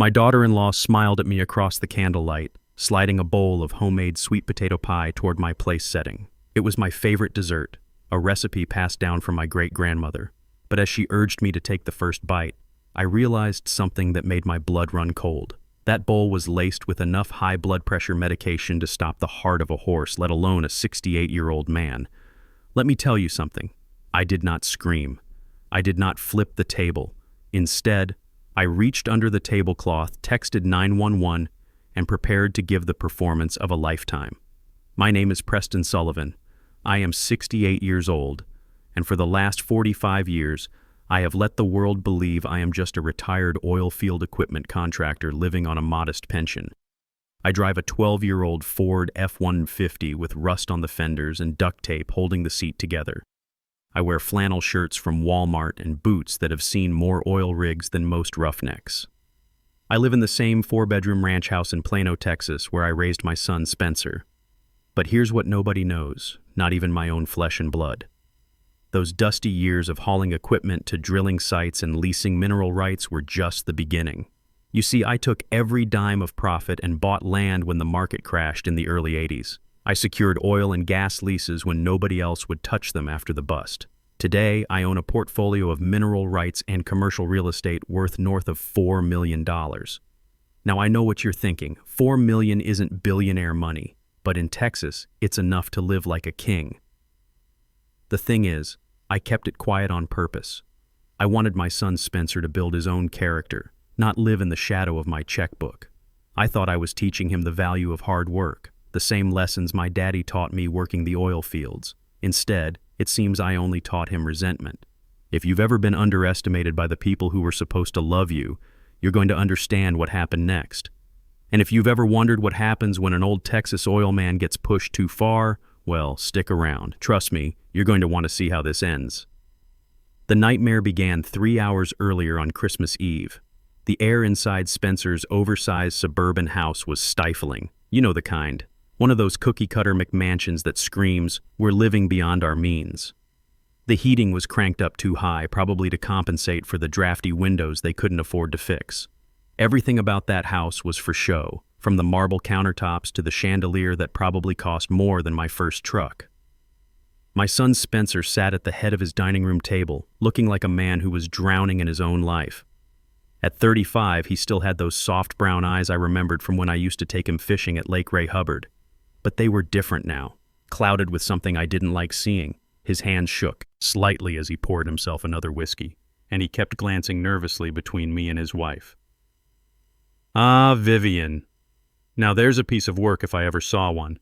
My daughter-in-law smiled at me across the candlelight, sliding a bowl of homemade sweet potato pie toward my place setting. It was my favorite dessert, a recipe passed down from my great-grandmother. But as she urged me to take the first bite, I realized something that made my blood run cold. That bowl was laced with enough high blood pressure medication to stop the heart of a horse, let alone a 68-year-old man. Let me tell you something. I did not scream. I did not flip the table. Instead, I reached under the tablecloth, texted 911, and prepared to give the performance of a lifetime. My name is Preston Sullivan. I am 68 years old, and for the last 45 years, I have let the world believe I am just a retired oil field equipment contractor living on a modest pension. I drive a 12-year-old Ford F-150 with rust on the fenders and duct tape holding the seat together. I wear flannel shirts from Walmart and boots that have seen more oil rigs than most roughnecks. I live in the same 4-bedroom ranch house in Plano, Texas, where I raised my son Spencer. But here's what nobody knows, not even my own flesh and blood. Those dusty years of hauling equipment to drilling sites and leasing mineral rights were just the beginning. You see, I took every dime of profit and bought land when the market crashed in the early 80s. I secured oil and gas leases when nobody else would touch them after the bust. Today, I own a portfolio of mineral rights and commercial real estate worth north of $4 million. Now, I know what you're thinking. $4 million isn't billionaire money, but in Texas, it's enough to live like a king. The thing is, I kept it quiet on purpose. I wanted my son Spencer to build his own character, not live in the shadow of my checkbook. I thought I was teaching him the value of hard work, the same lessons my daddy taught me working the oil fields. Instead, it seems I only taught him resentment. If you've ever been underestimated by the people who were supposed to love you, you're going to understand what happened next. And if you've ever wondered what happens when an old Texas oil man gets pushed too far, well, stick around. Trust me, you're going to want to see how this ends. The nightmare began 3 hours earlier on Christmas Eve. The air inside Spencer's oversized suburban house was stifling. You know the kind. One of those cookie-cutter McMansions that screams, "We're living beyond our means." The heating was cranked up too high, probably to compensate for the drafty windows they couldn't afford to fix. Everything about that house was for show, from the marble countertops to the chandelier that probably cost more than my first truck. My son Spencer sat at the head of his dining room table, looking like a man who was drowning in his own life. At 35, he still had those soft brown eyes I remembered from when I used to take him fishing at Lake Ray Hubbard. But they were different now, clouded with something I didn't like seeing. His hand shook slightly as he poured himself another whiskey, and he kept glancing nervously between me and his wife. "Ah, Vivian. Now there's a piece of work if I ever saw one."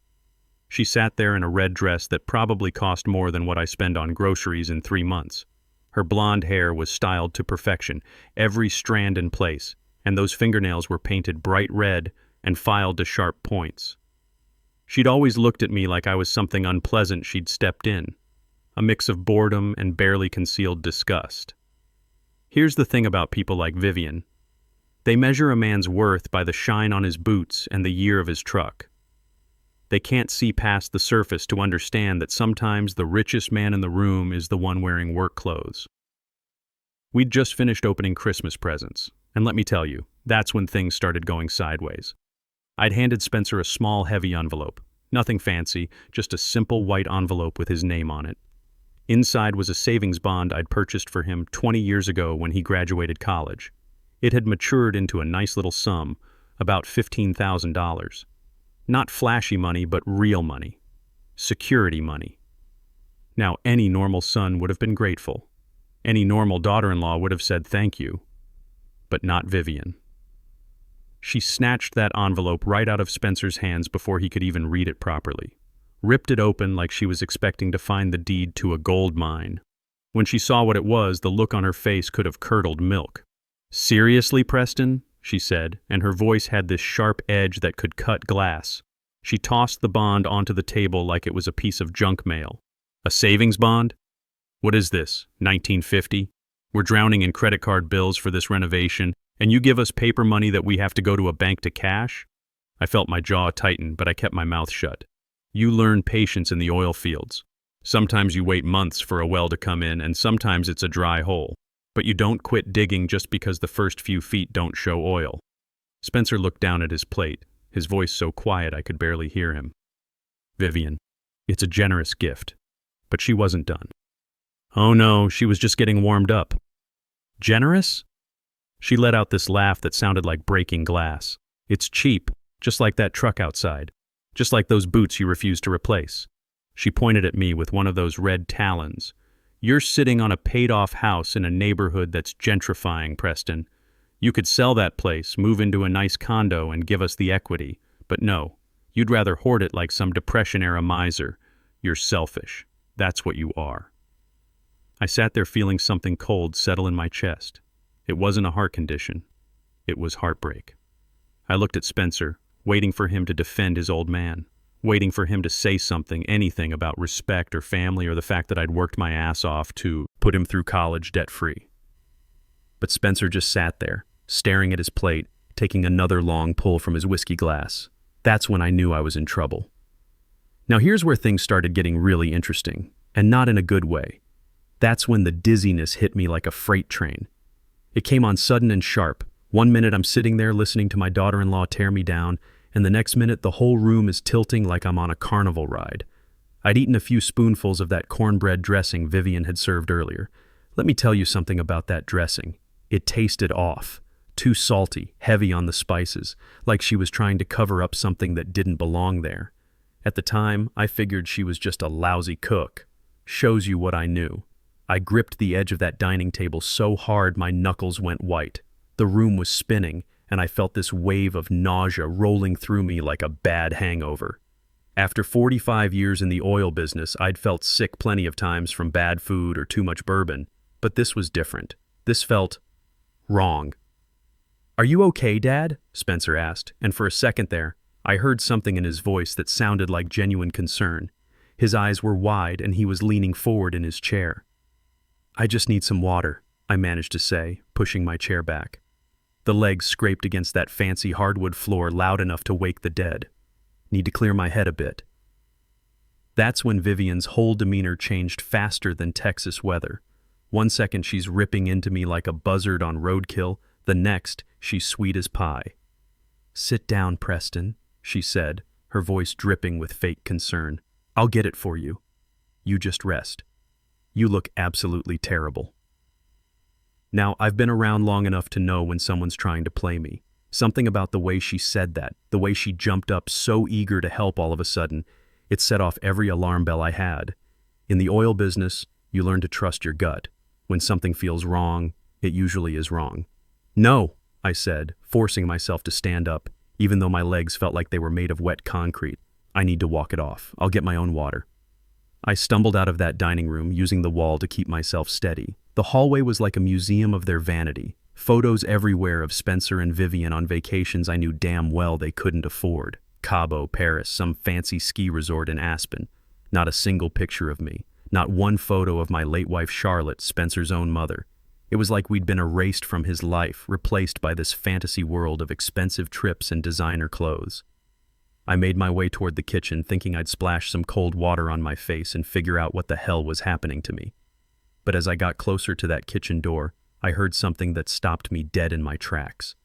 She sat there in a red dress that probably cost more than what I spend on groceries in 3 months. Her blonde hair was styled to perfection, every strand in place, and those fingernails were painted bright red and filed to sharp points. She'd always looked at me like I was something unpleasant she'd stepped in, a mix of boredom and barely concealed disgust. Here's the thing about people like Vivian. They measure a man's worth by the shine on his boots and the year of his truck. They can't see past the surface to understand that sometimes the richest man in the room is the one wearing work clothes. We'd just finished opening Christmas presents, and let me tell you, that's when things started going sideways. I'd handed Spencer a small, heavy envelope. Nothing fancy, just a simple white envelope with his name on it. Inside was a savings bond I'd purchased for him 20 years ago when he graduated college. It had matured into a nice little sum, about $15,000. Not flashy money, but real money. Security money. Now, any normal son would have been grateful. Any normal daughter-in-law would have said thank you. But not Vivian. She snatched that envelope right out of Spencer's hands before he could even read it properly. Ripped it open like she was expecting to find the deed to a gold mine. When she saw what it was, the look on her face could have curdled milk. "Seriously, Preston?" she said, and her voice had this sharp edge that could cut glass. She tossed the bond onto the table like it was a piece of junk mail. "A savings bond? What is this, 1950? We're drowning in credit card bills for this renovation, and you give us paper money that we have to go to a bank to cash?" I felt my jaw tighten, but I kept my mouth shut. "You learn patience in the oil fields. Sometimes you wait months for a well to come in, and sometimes it's a dry hole. But you don't quit digging just because the first few feet don't show oil. Spencer looked down at his plate, his voice so quiet I could barely hear him. Vivian, it's a generous gift. But she wasn't done. Oh no, she was just getting warmed up. Generous? She let out this laugh that sounded like breaking glass. It's cheap, just like that truck outside. Just like those boots you refused to replace. She pointed at me with one of those red talons. You're sitting on a paid-off house in a neighborhood that's gentrifying, Preston. You could sell that place, move into a nice condo, and give us the equity. But no, you'd rather hoard it like some Depression-era miser. You're selfish. That's what you are. I sat there feeling something cold settle in my chest. It wasn't a heart condition. It was heartbreak. I looked at Spencer, waiting for him to defend his old man, waiting for him to say something, anything about respect or family or the fact that I'd worked my ass off to put him through college debt-free. But Spencer just sat there, staring at his plate, taking another long pull from his whiskey glass. That's when I knew I was in trouble. Now here's where things started getting really interesting, and not in a good way. That's when the dizziness hit me like a freight train. It came on sudden and sharp. One minute I'm sitting there listening to my daughter-in-law tear me down, and the next minute the whole room is tilting like I'm on a carnival ride. I'd eaten a few spoonfuls of that cornbread dressing Vivian had served earlier. Let me tell you something about that dressing. It tasted off. Too salty, heavy on the spices, like she was trying to cover up something that didn't belong there. At the time, I figured she was just a lousy cook. Shows you what I knew. I gripped the edge of that dining table so hard my knuckles went white. The room was spinning, and I felt this wave of nausea rolling through me like a bad hangover. After 45 years in the oil business, I'd felt sick plenty of times from bad food or too much bourbon, but this was different. This felt wrong. "Are you okay, Dad?" Spencer asked, and for a second there, I heard something in his voice that sounded like genuine concern. His eyes were wide and he was leaning forward in his chair. "I just need some water," I managed to say, pushing my chair back. The legs scraped against that fancy hardwood floor loud enough to wake the dead. Need to clear my head a bit. That's when Vivian's whole demeanor changed faster than Texas weather. One second she's ripping into me like a buzzard on roadkill, the next she's sweet as pie. "Sit down, Preston," she said, her voice dripping with fake concern. "I'll get it for you. You just rest. You look absolutely terrible." Now, I've been around long enough to know when someone's trying to play me. Something about the way she said that, the way she jumped up so eager to help all of a sudden, it set off every alarm bell I had. In the oil business, you learn to trust your gut. When something feels wrong, it usually is wrong. "No," I said, forcing myself to stand up, even though my legs felt like they were made of wet concrete. "I need to walk it off. I'll get my own water." I stumbled out of that dining room, using the wall to keep myself steady. The hallway was like a museum of their vanity. Photos everywhere of Spencer and Vivian on vacations I knew damn well they couldn't afford. Cabo, Paris, some fancy ski resort in Aspen. Not a single picture of me. Not one photo of my late wife Charlotte, Spencer's own mother. It was like we'd been erased from his life, replaced by this fantasy world of expensive trips and designer clothes. I made my way toward the kitchen, thinking I'd splash some cold water on my face and figure out what the hell was happening to me. But as I got closer to that kitchen door, I heard something that stopped me dead in my tracks.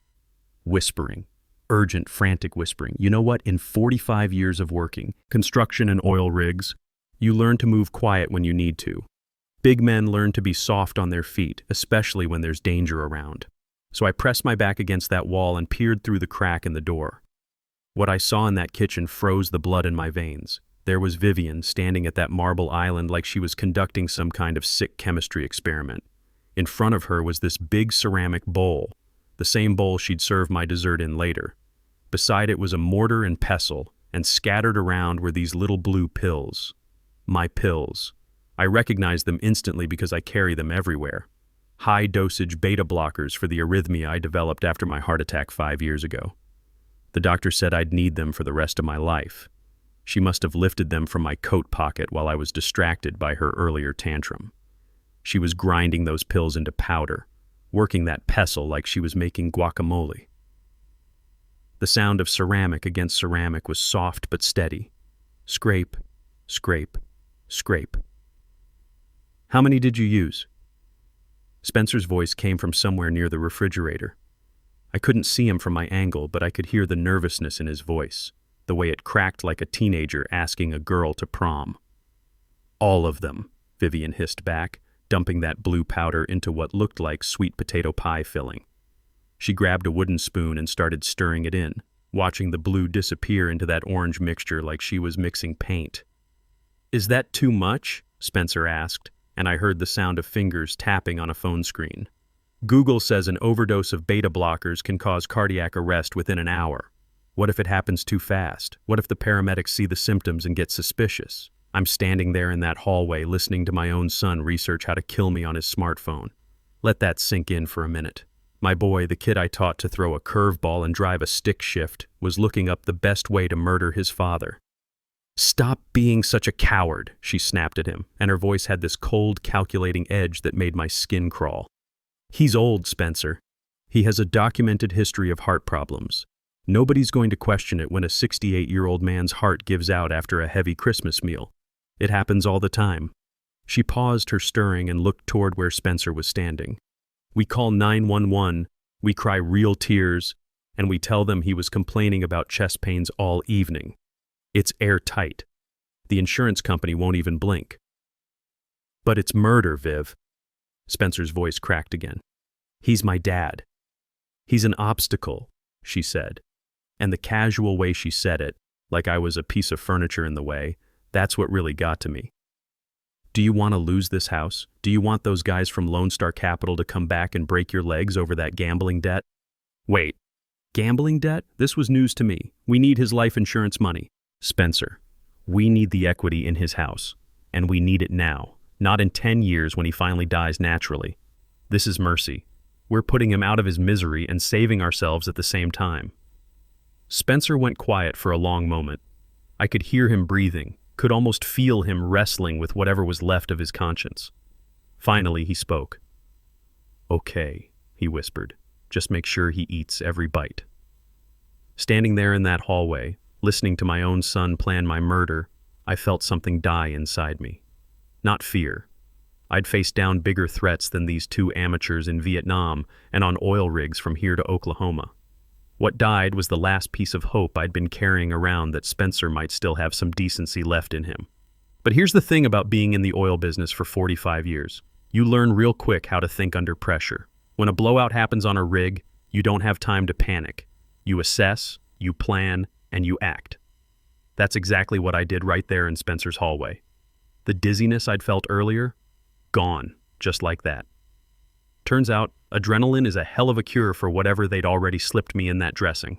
Whispering. Urgent, frantic whispering. You know what? In 45 years of working, construction and oil rigs, you learn to move quiet when you need to. Big men learn to be soft on their feet, especially when there's danger around. So I pressed my back against that wall and peered through the crack in the door. What I saw in that kitchen froze the blood in my veins. There was Vivian standing at that marble island like she was conducting some kind of sick chemistry experiment. In front of her was this big ceramic bowl, the same bowl she'd serve my dessert in later. Beside it was a mortar and pestle, and scattered around were these little blue pills. My pills. I recognized them instantly because I carry them everywhere. High-dosage beta blockers for the arrhythmia I developed after my heart attack 5 years ago. The doctor said I'd need them for the rest of my life. She must have lifted them from my coat pocket while I was distracted by her earlier tantrum. She was grinding those pills into powder, working that pestle like she was making guacamole. The sound of ceramic against ceramic was soft but steady. Scrape, scrape, scrape. "How many did you use?" Spencer's voice came from somewhere near the refrigerator. I couldn't see him from my angle, but I could hear the nervousness in his voice, the way it cracked like a teenager asking a girl to prom. "All of them," Vivian hissed back, dumping that blue powder into what looked like sweet potato pie filling. She grabbed a wooden spoon and started stirring it in, watching the blue disappear into that orange mixture like she was mixing paint. "Is that too much?" Spencer asked, and I heard the sound of fingers tapping on a phone screen. "Google says an overdose of beta blockers can cause cardiac arrest within an hour. What if it happens too fast? What if the paramedics see the symptoms and get suspicious?" I'm standing there in that hallway listening to my own son research how to kill me on his smartphone. Let that sink in for a minute. My boy, the kid I taught to throw a curveball and drive a stick shift, was looking up the best way to murder his father. "Stop being such a coward," she snapped at him, and her voice had this cold, calculating edge that made my skin crawl. "He's old, Spencer. He has a documented history of heart problems. Nobody's going to question it when a 68-year-old man's heart gives out after a heavy Christmas meal. It happens all the time." She paused her stirring and looked toward where Spencer was standing. "We call 911, we cry real tears, and we tell them he was complaining about chest pains all evening. It's airtight. The insurance company won't even blink." "But it's murder, Viv." Spencer's voice cracked again. "He's my dad. He's an obstacle," she said. And the casual way she said it, like I was a piece of furniture in the way, that's what really got to me. "Do you want to lose this house? Do you want those guys from Lone Star Capital to come back and break your legs over that gambling debt?" "Wait, gambling debt? This was news to me. We need his life insurance money." "Spencer, we need the equity in his house, and we need it now, not in 10 years when he finally dies naturally. This is mercy. We're putting him out of his misery and saving ourselves at the same time." Spencer went quiet for a long moment. I could hear him breathing, could almost feel him wrestling with whatever was left of his conscience. Finally, he spoke. "Okay," he whispered. "Just make sure he eats every bite." Standing there in that hallway, listening to my own son plan my murder, I felt something die inside me. Not fear. I'd faced down bigger threats than these two amateurs in Vietnam and on oil rigs from here to Oklahoma. What died was the last piece of hope I'd been carrying around that Spencer might still have some decency left in him. But here's the thing about being in the oil business for 45 years. You learn real quick how to think under pressure. When a blowout happens on a rig, you don't have time to panic. You assess, you plan, and you act. That's exactly what I did right there in Spencer's hallway. The dizziness I'd felt earlier, gone, just like that. Turns out, adrenaline is a hell of a cure for whatever they'd already slipped me in that dressing.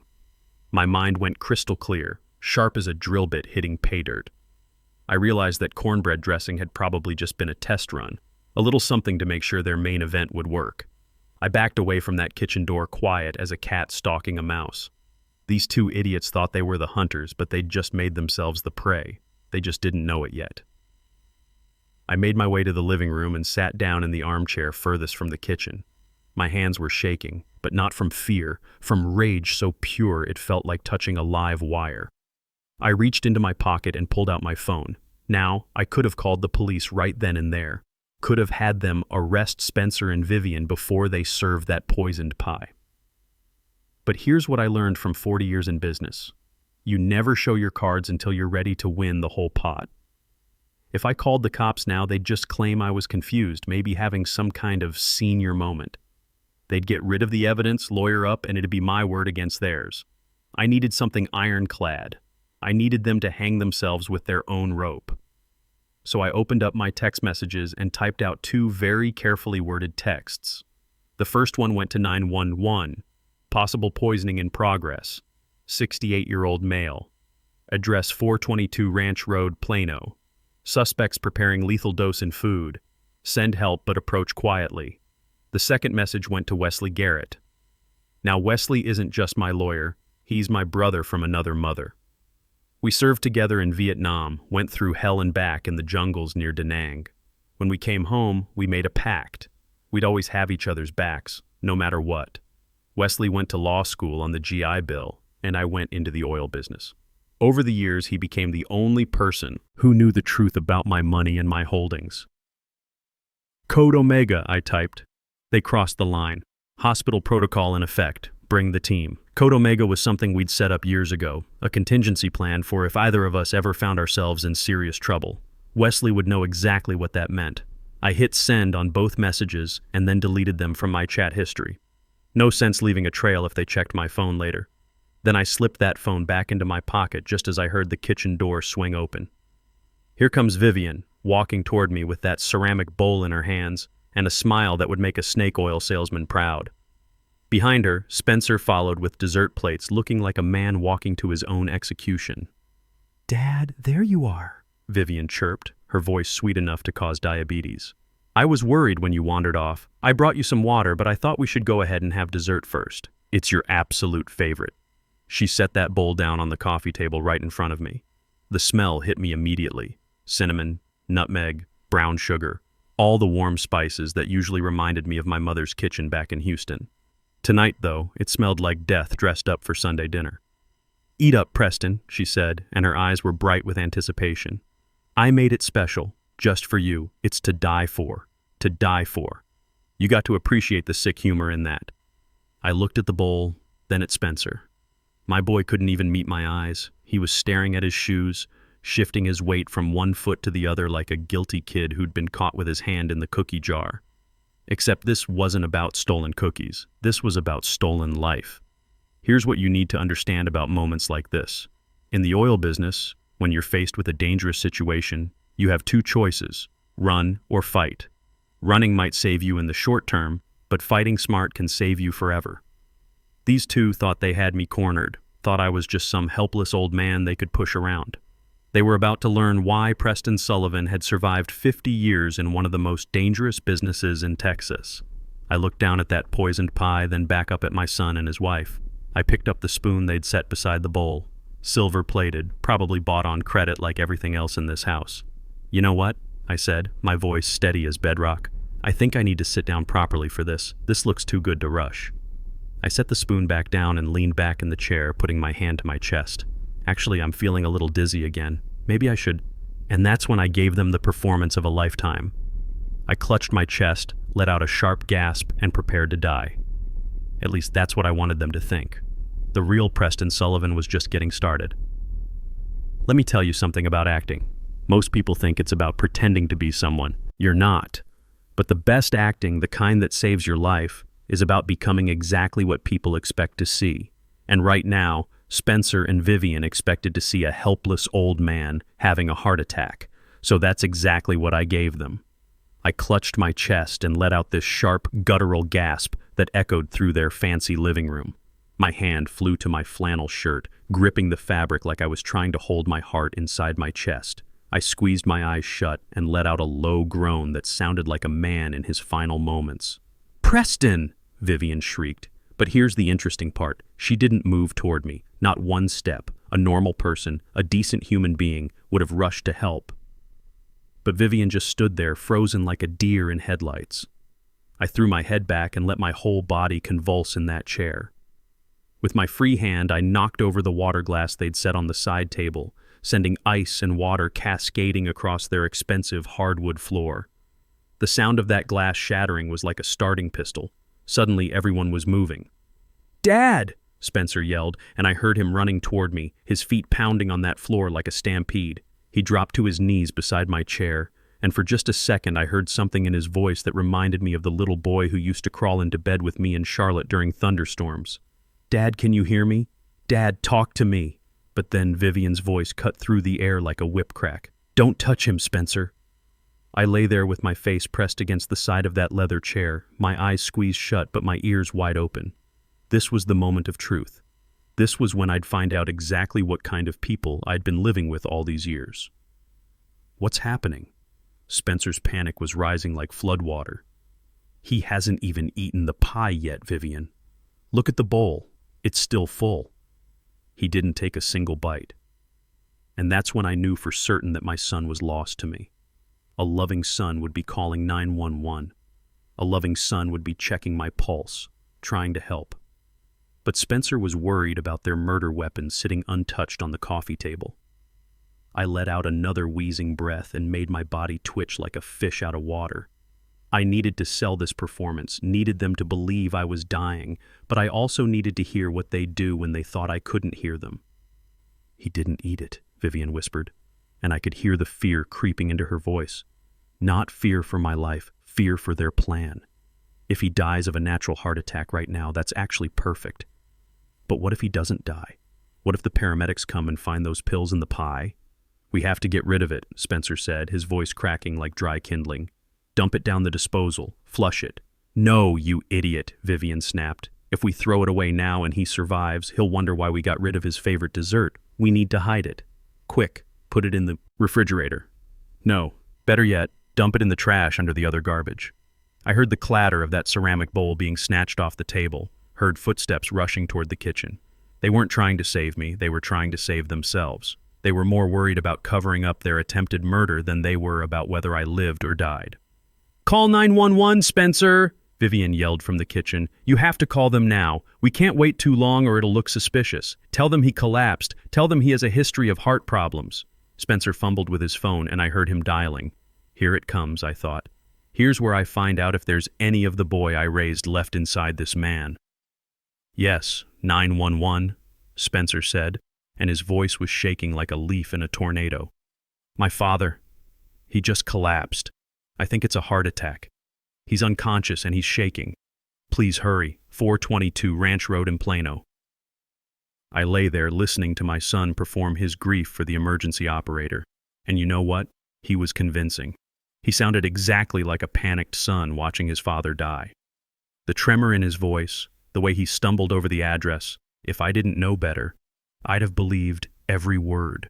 My mind went crystal clear, sharp as a drill bit hitting pay dirt. I realized that cornbread dressing had probably just been a test run, a little something to make sure their main event would work. I backed away from that kitchen door quiet as a cat stalking a mouse. These two idiots thought they were the hunters, but they'd just made themselves the prey. They just didn't know it yet. I made my way to the living room and sat down in the armchair furthest from the kitchen. My hands were shaking, but not from fear, from rage so pure it felt like touching a live wire. I reached into my pocket and pulled out my phone. Now, I could have called the police right then and there. Could have had them arrest Spencer and Vivian before they served that poisoned pie. But here's what I learned from 40 years in business. You never show your cards until you're ready to win the whole pot. If I called the cops now, they'd just claim I was confused, maybe having some kind of senior moment. They'd get rid of the evidence, lawyer up, and it'd be my word against theirs. I needed something ironclad. I needed them to hang themselves with their own rope. So I opened up my text messages and typed out two very carefully worded texts. The first one went to 911. Possible poisoning in progress. 68-year-old male. Address 422 Ranch Road, Plano. Suspects preparing lethal dose in food. Send help but approach quietly. The second message went to Wesley Garrett. Now Wesley isn't just my lawyer, he's my brother from another mother. We served together in Vietnam, went through hell and back in the jungles near Da Nang. When we came home, we made a pact. We'd always have each other's backs, no matter what. Wesley went to law school on the GI Bill, and I went into the oil business. Over the years, he became the only person who knew the truth about my money and my holdings. Code Omega, I typed. They crossed the line. Hospital protocol in effect. Bring the team. Code Omega was something we'd set up years ago, a contingency plan for if either of us ever found ourselves in serious trouble. Wesley would know exactly what that meant. I hit send on both messages and then deleted them from my chat history. No sense leaving a trail if they checked my phone later. Then I slipped that phone back into my pocket just as I heard the kitchen door swing open. Here comes Vivian, walking toward me with that ceramic bowl in her hands and a smile that would make a snake oil salesman proud. Behind her, Spencer followed with dessert plates, looking like a man walking to his own execution. "Dad, there you are," Vivian chirped, her voice sweet enough to cause diabetes. "I was worried when you wandered off. I brought you some water, but I thought we should go ahead and have dessert first. It's your absolute favorite." She set that bowl down on the coffee table right in front of me. The smell hit me immediately. Cinnamon, nutmeg, brown sugar, all the warm spices that usually reminded me of my mother's kitchen back in Houston. Tonight, though, it smelled like death dressed up for Sunday dinner. "Eat up, Preston," she said, and her eyes were bright with anticipation. "I made it special, just for you. It's to die for. To die for. You got to appreciate the sick humor in that." I looked at the bowl, then at Spencer. My boy couldn't even meet my eyes. He was staring at his shoes, shifting his weight from one foot to the other like a guilty kid who'd been caught with his hand in the cookie jar. Except this wasn't about stolen cookies. This was about stolen life. Here's what you need to understand about moments like this. In the oil business, when you're faced with a dangerous situation, you have two choices: run or fight. Running might save you in the short term, but fighting smart can save you forever. These two thought they had me cornered, thought I was just some helpless old man they could push around. They were about to learn why Preston Sullivan had survived 50 years in one of the most dangerous businesses in Texas. I looked down at that poisoned pie, then back up at my son and his wife. I picked up the spoon they'd set beside the bowl. Silver-plated, probably bought on credit like everything else in this house. "You know what?" I said, my voice steady as bedrock. "I think I need to sit down properly for this. This looks too good to rush." I set the spoon back down and leaned back in the chair, putting my hand to my chest. "Actually, I'm feeling a little dizzy again. Maybe I should..." And that's when I gave them the performance of a lifetime. I clutched my chest, let out a sharp gasp, and prepared to die. At least that's what I wanted them to think. The real Preston Sullivan was just getting started. Let me tell you something about acting. Most people think it's about pretending to be someone. You're not. But the best acting, the kind that saves your life, is about becoming exactly what people expect to see. And right now, Spencer and Vivian expected to see a helpless old man having a heart attack. So that's exactly what I gave them. I clutched my chest and let out this sharp, guttural gasp that echoed through their fancy living room. My hand flew to my flannel shirt, gripping the fabric like I was trying to hold my heart inside my chest. I squeezed my eyes shut and let out a low groan that sounded like a man in his final moments. "Preston!" Vivian shrieked. But here's the interesting part. She didn't move toward me, not one step. A normal person, a decent human being, would have rushed to help. But Vivian just stood there, frozen like a deer in headlights. I threw my head back and let my whole body convulse in that chair. With my free hand, I knocked over the water glass they'd set on the side table, sending ice and water cascading across their expensive hardwood floor. The sound of that glass shattering was like a starting pistol. Suddenly, everyone was moving. "Dad!" Spencer yelled, and I heard him running toward me, his feet pounding on that floor like a stampede. He dropped to his knees beside my chair, and for just a second I heard something in his voice that reminded me of the little boy who used to crawl into bed with me and Charlotte during thunderstorms. "Dad, can you hear me? Dad, talk to me." But then Vivian's voice cut through the air like a whip crack. "Don't touch him, Spencer." I lay there with my face pressed against the side of that leather chair, my eyes squeezed shut but my ears wide open. This was the moment of truth. This was when I'd find out exactly what kind of people I'd been living with all these years. "What's happening?" Spencer's panic was rising like floodwater. "He hasn't even eaten the pie yet, Vivian. Look at the bowl. It's still full." He didn't take a single bite. And that's when I knew for certain that my son was lost to me. A loving son would be calling 911. A loving son would be checking my pulse, trying to help. But Spencer was worried about their murder weapon sitting untouched on the coffee table. I let out another wheezing breath and made my body twitch like a fish out of water. I needed to sell this performance, needed them to believe I was dying, but I also needed to hear what they'd do when they thought I couldn't hear them. "He didn't eat it," Vivian whispered, and I could hear the fear creeping into her voice. Not fear for my life, fear for their plan. If he dies of a natural heart attack right now, that's actually perfect. But what if he doesn't die? What if the paramedics come and find those pills in the pie? "We have to get rid of it," Spencer said, his voice cracking like dry kindling. "Dump it down the disposal. Flush it." "No, you idiot," Vivian snapped. "If we throw it away now and he survives, he'll wonder why we got rid of his favorite dessert. We need to hide it. Quick, put it in the refrigerator. No, better yet, dump it in the trash under the other garbage." I heard the clatter of that ceramic bowl being snatched off the table, heard footsteps rushing toward the kitchen. They weren't trying to save me, they were trying to save themselves. They were more worried about covering up their attempted murder than they were about whether I lived or died. "Call 911, Spencer!" Vivian yelled from the kitchen. "You have to call them now. We can't wait too long or it'll look suspicious. Tell them he collapsed. Tell them he has a history of heart problems." Spencer fumbled with his phone and I heard him dialing. Here it comes, I thought. Here's where I find out if there's any of the boy I raised left inside this man. "Yes, 911, Spencer said, and his voice was shaking like a leaf in a tornado. "My father. He just collapsed. I think it's a heart attack. He's unconscious and he's shaking. Please hurry, 422 Ranch Road in Plano." I lay there listening to my son perform his grief for the emergency operator. And you know what? He was convincing. He sounded exactly like a panicked son watching his father die. The tremor in his voice, the way he stumbled over the address, if I didn't know better, I'd have believed every word.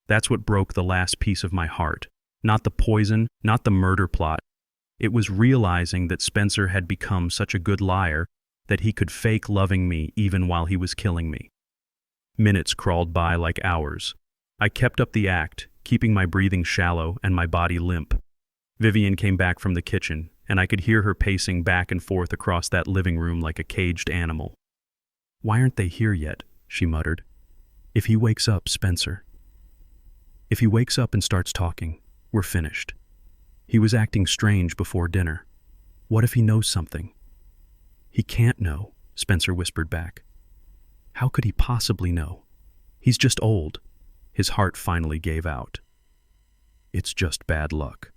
That's what broke the last piece of my heart. Not the poison, not the murder plot. It was realizing that Spencer had become such a good liar that he could fake loving me even while he was killing me. Minutes crawled by like hours. I kept up the act, keeping my breathing shallow and my body limp. Vivian came back from the kitchen, and I could hear her pacing back and forth across that living room like a caged animal. "Why aren't they here yet?" she muttered. "If he wakes up, Spencer. If he wakes up and starts talking, we're finished. He was acting strange before dinner. What if he knows something?" "He can't know," Spencer whispered back. "How could he possibly know? He's just old." His heart finally gave out. "It's just bad luck.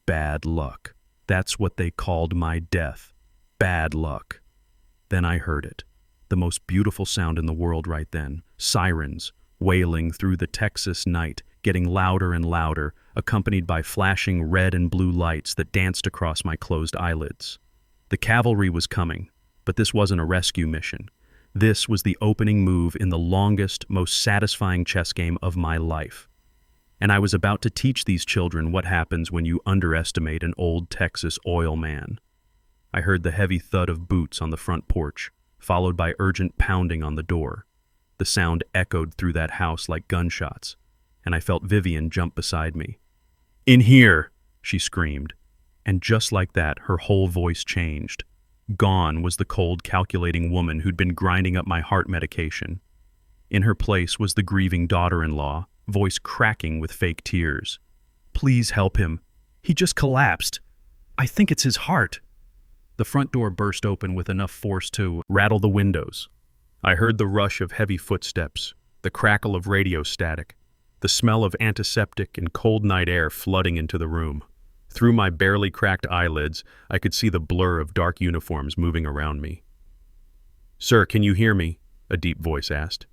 Bad luck. That's what they called my death. Bad luck." Then I heard it. The most beautiful sound in the world right then. Sirens, wailing through the Texas night, getting louder and louder, accompanied by flashing red and blue lights that danced across my closed eyelids. The cavalry was coming, but this wasn't a rescue mission. This was the opening move in the longest, most satisfying chess game of my life. And I was about to teach these children what happens when you underestimate an old Texas oil man. I heard the heavy thud of boots on the front porch, followed by urgent pounding on the door. The sound echoed through that house like gunshots, and I felt Vivian jump beside me. "In here!" she screamed, and just like that, her whole voice changed. Gone was the cold, calculating woman who'd been grinding up my heart medication. In her place was the grieving daughter-in-law, voice cracking with fake tears. "Please help him. He just collapsed. I think it's his heart." The front door burst open with enough force to rattle the windows. I heard the rush of heavy footsteps, the crackle of radio static, the smell of antiseptic and cold night air flooding into the room. Through my barely cracked eyelids, I could see the blur of dark uniforms moving around me. "Sir, can you hear me?" a deep voice asked,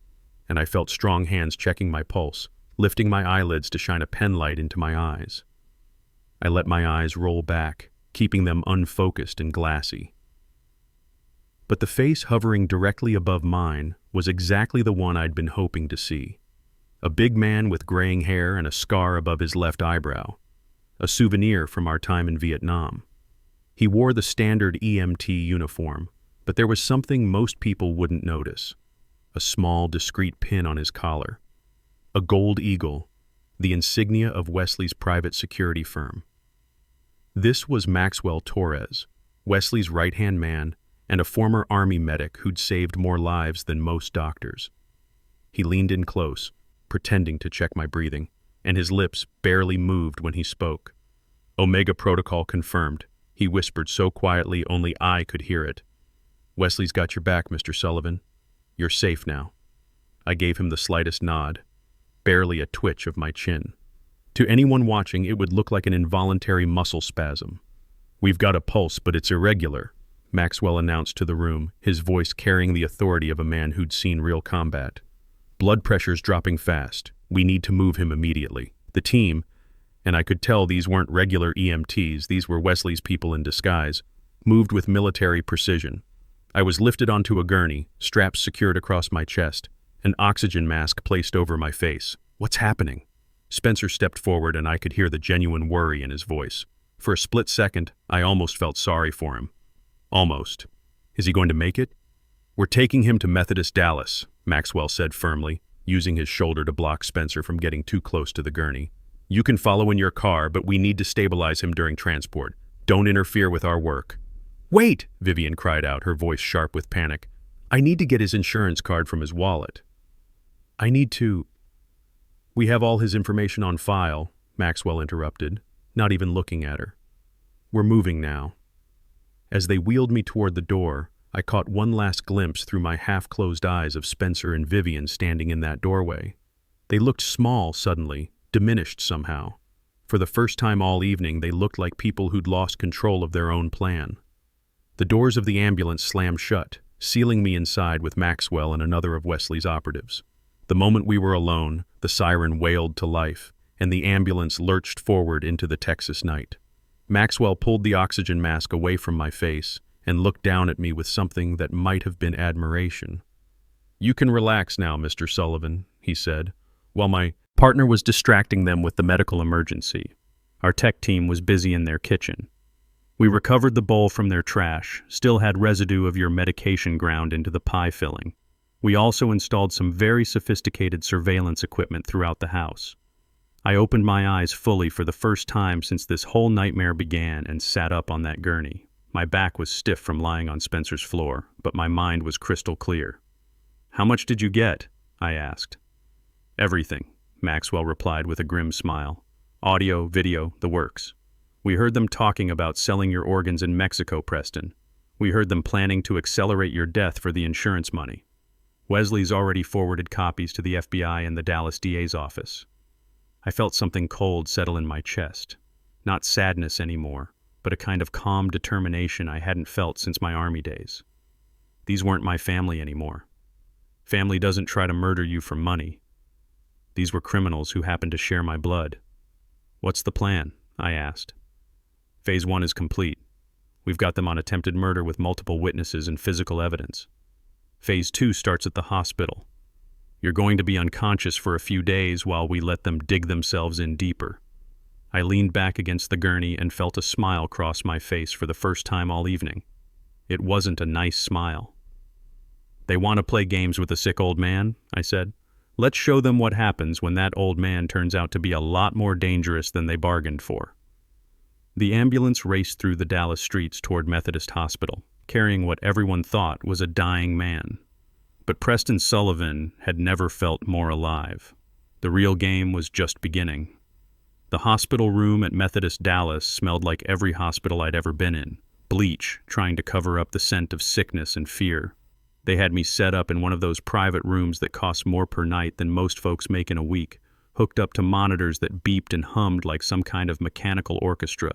and I felt strong hands checking my pulse, lifting my eyelids to shine a penlight into my eyes. I let my eyes roll back, keeping them unfocused and glassy. But the face hovering directly above mine was exactly the one I'd been hoping to see. A big man with graying hair and a scar above his left eyebrow. A souvenir from our time in Vietnam. He wore the standard EMT uniform, but there was something most people wouldn't notice. A small, discreet pin on his collar. A gold eagle, the insignia of Wesley's private security firm. This was Maxwell Torres, Wesley's right-hand man and a former Army medic who'd saved more lives than most doctors. He leaned in close, pretending to check my breathing, and his lips barely moved when he spoke. "Omega Protocol confirmed. He whispered so quietly only I could hear it. "Wesley's got your back, Mr. Sullivan. You're safe now." I gave him the slightest nod, barely a twitch of my chin. To anyone watching, it would look like an involuntary muscle spasm. "We've got a pulse, but it's irregular," Maxwell announced to the room, his voice carrying the authority of a man who'd seen real combat. "Blood pressure's dropping fast. We need to move him immediately." The team, and I could tell these weren't regular EMTs, these were Wesley's people in disguise, moved with military precision. I was lifted onto a gurney, straps secured across my chest, an oxygen mask placed over my face. "What's happening?" Spencer stepped forward and I could hear the genuine worry in his voice. For a split second, I almost felt sorry for him. Almost. "Is he going to make it?" "We're taking him to Methodist Dallas," Maxwell said firmly, using his shoulder to block Spencer from getting too close to the gurney. "You can follow in your car, but we need to stabilize him during transport. Don't interfere with our work." "Wait!" Vivian cried out, her voice sharp with panic. "I need to get his insurance card from his wallet." "I need to—" "We have all his information on file," Maxwell interrupted, not even looking at her. "We're moving now." As they wheeled me toward the door, I caught one last glimpse through my half-closed eyes of Spencer and Vivian standing in that doorway. They looked small suddenly, diminished somehow. For the first time all evening, they looked like people who'd lost control of their own plan. The doors of the ambulance slammed shut, sealing me inside with Maxwell and another of Wesley's operatives. The moment we were alone, the siren wailed to life, and the ambulance lurched forward into the Texas night. Maxwell pulled the oxygen mask away from my face and looked down at me with something that might have been admiration. "You can relax now, Mr. Sullivan," he said, while my partner was distracting them with the medical emergency. Our tech team was busy in their kitchen. We recovered the bowl from their trash, still had residue of your medication ground into the pie filling. We also installed some very sophisticated surveillance equipment throughout the house. I opened my eyes fully for the first time since this whole nightmare began and sat up on that gurney. My back was stiff from lying on Spencer's floor, but my mind was crystal clear. "How much did you get?" I asked. "Everything," Maxwell replied with a grim smile. "Audio, video, the works. We heard them talking about selling your organs in Mexico, Preston. We heard them planning to accelerate your death for the insurance money. Wesley's already forwarded copies to the FBI and the Dallas DA's office." I felt something cold settle in my chest. Not sadness anymore, but a kind of calm determination I hadn't felt since my army days. These weren't my family anymore. Family doesn't try to murder you for money. These were criminals who happened to share my blood. "What's the plan?" I asked. "Phase 1 is complete. We've got them on attempted murder with multiple witnesses and physical evidence. Phase 2 starts at the hospital. You're going to be unconscious for a few days while we let them dig themselves in deeper." I leaned back against the gurney and felt a smile cross my face for the first time all evening. It wasn't a nice smile. "They want to play games with a sick old man," I said. "Let's show them what happens when that old man turns out to be a lot more dangerous than they bargained for." The ambulance raced through the Dallas streets toward Methodist Hospital, carrying what everyone thought was a dying man. But Preston Sullivan had never felt more alive. The real game was just beginning. The hospital room at Methodist Dallas smelled like every hospital I'd ever been in, bleach trying to cover up the scent of sickness and fear. They had me set up in one of those private rooms that cost more per night than most folks make in a week, hooked up to monitors that beeped and hummed like some kind of mechanical orchestra.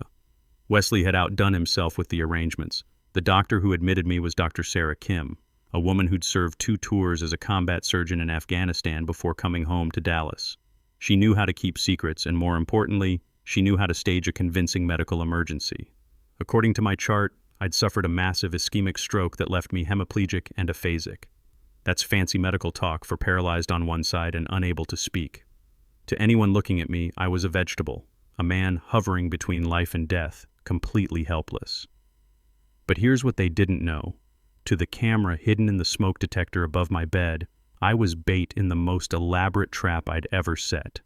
Wesley had outdone himself with the arrangements. The doctor who admitted me was Dr. Sarah Kim, a woman who'd served 2 tours as a combat surgeon in Afghanistan before coming home to Dallas. She knew how to keep secrets, and more importantly, she knew how to stage a convincing medical emergency. According to my chart, I'd suffered a massive ischemic stroke that left me hemiplegic and aphasic. That's fancy medical talk for paralyzed on one side and unable to speak. To anyone looking at me, I was a vegetable, a man hovering between life and death, completely helpless. But here's what they didn't know. To the camera hidden in the smoke detector above my bed, I was bait in the most elaborate trap I'd ever set.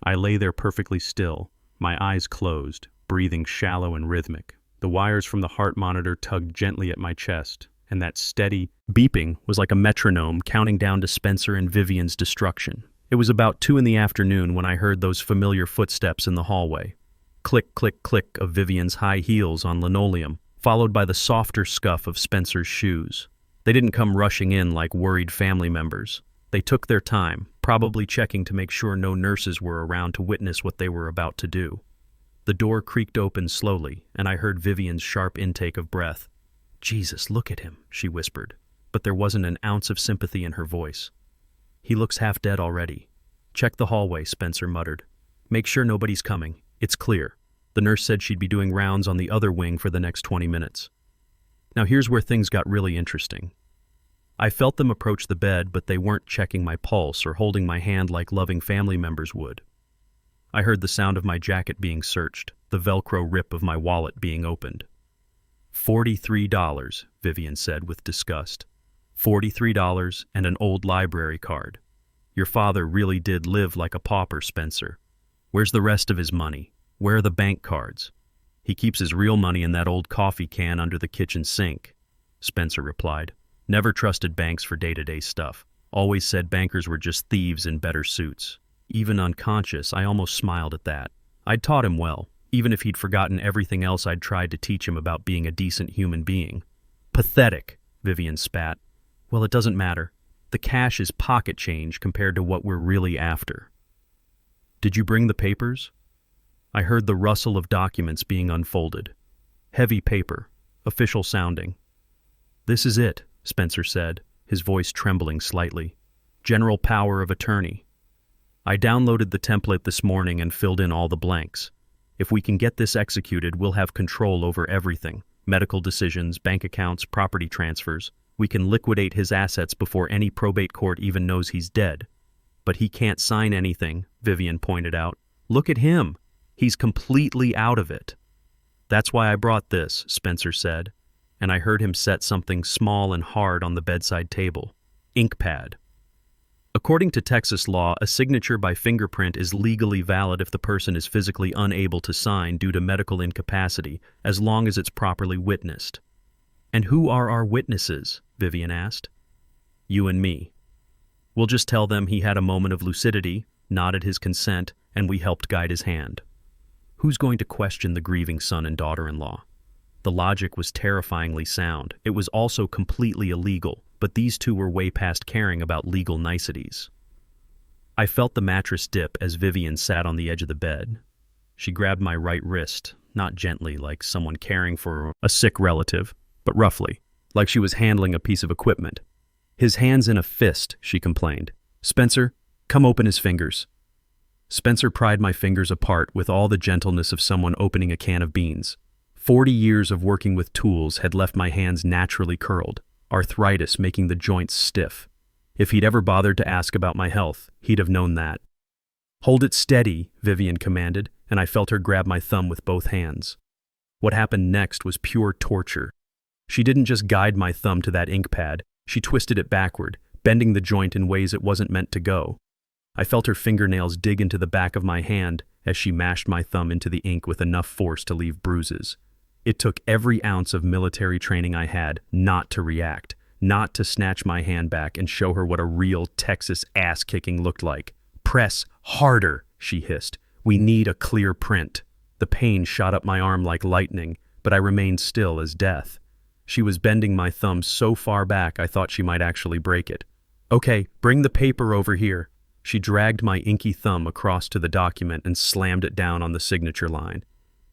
I lay there perfectly still, my eyes closed, breathing shallow and rhythmic. The wires from the heart monitor tugged gently at my chest, and that steady beeping was like a metronome counting down to Spencer and Vivian's destruction. It was about 2 in the afternoon when I heard those familiar footsteps in the hallway. Click, click, click of Vivian's high heels on linoleum, followed by the softer scuff of Spencer's shoes. They didn't come rushing in like worried family members. They took their time, probably checking to make sure no nurses were around to witness what they were about to do. The door creaked open slowly, and I heard Vivian's sharp intake of breath. "Jesus, look at him," she whispered, but there wasn't an ounce of sympathy in her voice. "He looks half dead already." "Check the hallway," Spencer muttered. "Make sure nobody's coming. It's clear." The nurse said she'd be doing rounds on the other wing for the next 20 minutes. Now here's where things got really interesting. I felt them approach the bed, but they weren't checking my pulse or holding my hand like loving family members would. I heard the sound of my jacket being searched, the Velcro rip of my wallet being opened. $43, Vivian said with disgust. $43 and an old library card. Your father really did live like a pauper, Spencer. Where's the rest of his money? Where are the bank cards? He keeps his real money in that old coffee can under the kitchen sink, Spencer replied. Never trusted banks for day-to-day stuff. Always said bankers were just thieves in better suits. Even unconscious, I almost smiled at that. I'd taught him well, even if he'd forgotten everything else I'd tried to teach him about being a decent human being. Pathetic, Vivian spat. Well, it doesn't matter. The cash is pocket change compared to what we're really after. Did you bring the papers? I heard the rustle of documents being unfolded. Heavy paper, official sounding. This is it, Spencer said, his voice trembling slightly. General power of attorney. I downloaded the template this morning and filled in all the blanks. If we can get this executed, we'll have control over everything. Medical decisions, bank accounts, property transfers. We can liquidate his assets before any probate court even knows he's dead. But he can't sign anything, Vivian pointed out. Look at him. He's completely out of it. That's why I brought this, Spencer said, and I heard him set something small and hard on the bedside table. Ink pad. According to Texas law, a signature by fingerprint is legally valid if the person is physically unable to sign due to medical incapacity, as long as it's properly witnessed. And who are our witnesses? Vivian asked. You and me. We'll just tell them he had a moment of lucidity, nodded his consent, and we helped guide his hand. Who's going to question the grieving son and daughter-in-law? The logic was terrifyingly sound. It was also completely illegal, but these two were way past caring about legal niceties. I felt the mattress dip as Vivian sat on the edge of the bed. She grabbed my right wrist, not gently like someone caring for a sick relative, but roughly, like she was handling a piece of equipment. His hand's in a fist, she complained. Spencer, come open his fingers. Spencer pried my fingers apart with all the gentleness of someone opening a can of beans. 40 years of working with tools had left my hands naturally curled, arthritis making the joints stiff. If he'd ever bothered to ask about my health, he'd have known that. Hold it steady, Vivian commanded, and I felt her grab my thumb with both hands. What happened next was pure torture. She didn't just guide my thumb to that ink pad, she twisted it backward, bending the joint in ways it wasn't meant to go. I felt her fingernails dig into the back of my hand as she mashed my thumb into the ink with enough force to leave bruises. It took every ounce of military training I had not to react, not to snatch my hand back and show her what a real Texas ass-kicking looked like. Press harder, she hissed. We need a clear print. The pain shot up my arm like lightning, but I remained still as death. She was bending my thumb so far back I thought she might actually break it. Okay, bring the paper over here. She dragged my inky thumb across to the document and slammed it down on the signature line.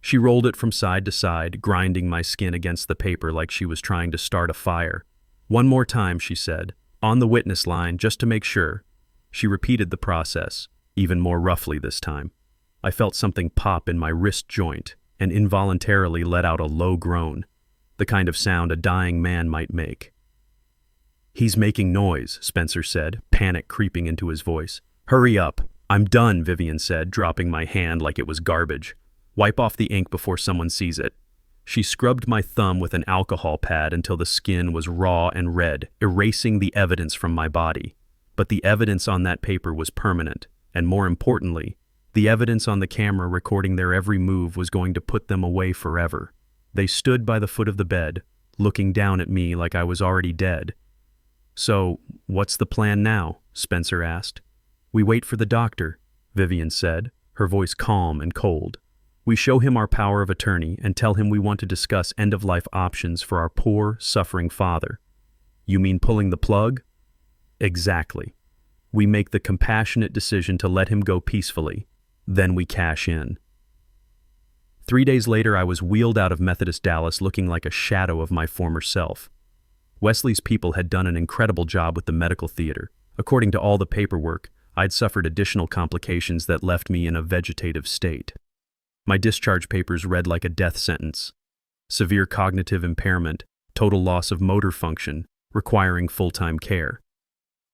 She rolled it from side to side, grinding my skin against the paper like she was trying to start a fire. One more time, she said, on the witness line, just to make sure. She repeated the process, even more roughly this time. I felt something pop in my wrist joint and involuntarily let out a low groan, the kind of sound a dying man might make. He's making noise, Spencer said, panic creeping into his voice. Hurry up. I'm done, Vivian said, dropping my hand like it was garbage. Wipe off the ink before someone sees it. She scrubbed my thumb with an alcohol pad until the skin was raw and red, erasing the evidence from my body. But the evidence on that paper was permanent, and more importantly, the evidence on the camera recording their every move was going to put them away forever. They stood by the foot of the bed, looking down at me like I was already dead. So, what's the plan now? Spencer asked. We wait for the doctor, Vivian said, her voice calm and cold. We show him our power of attorney and tell him we want to discuss end-of-life options for our poor, suffering father. You mean pulling the plug? Exactly. We make the compassionate decision to let him go peacefully. Then we cash in. 3 days later, I was wheeled out of Methodist Dallas looking like a shadow of my former self. Wesley's people had done an incredible job with the medical theater. According to all the paperwork, I'd suffered additional complications that left me in a vegetative state. My discharge papers read like a death sentence. Severe cognitive impairment, total loss of motor function, requiring full-time care.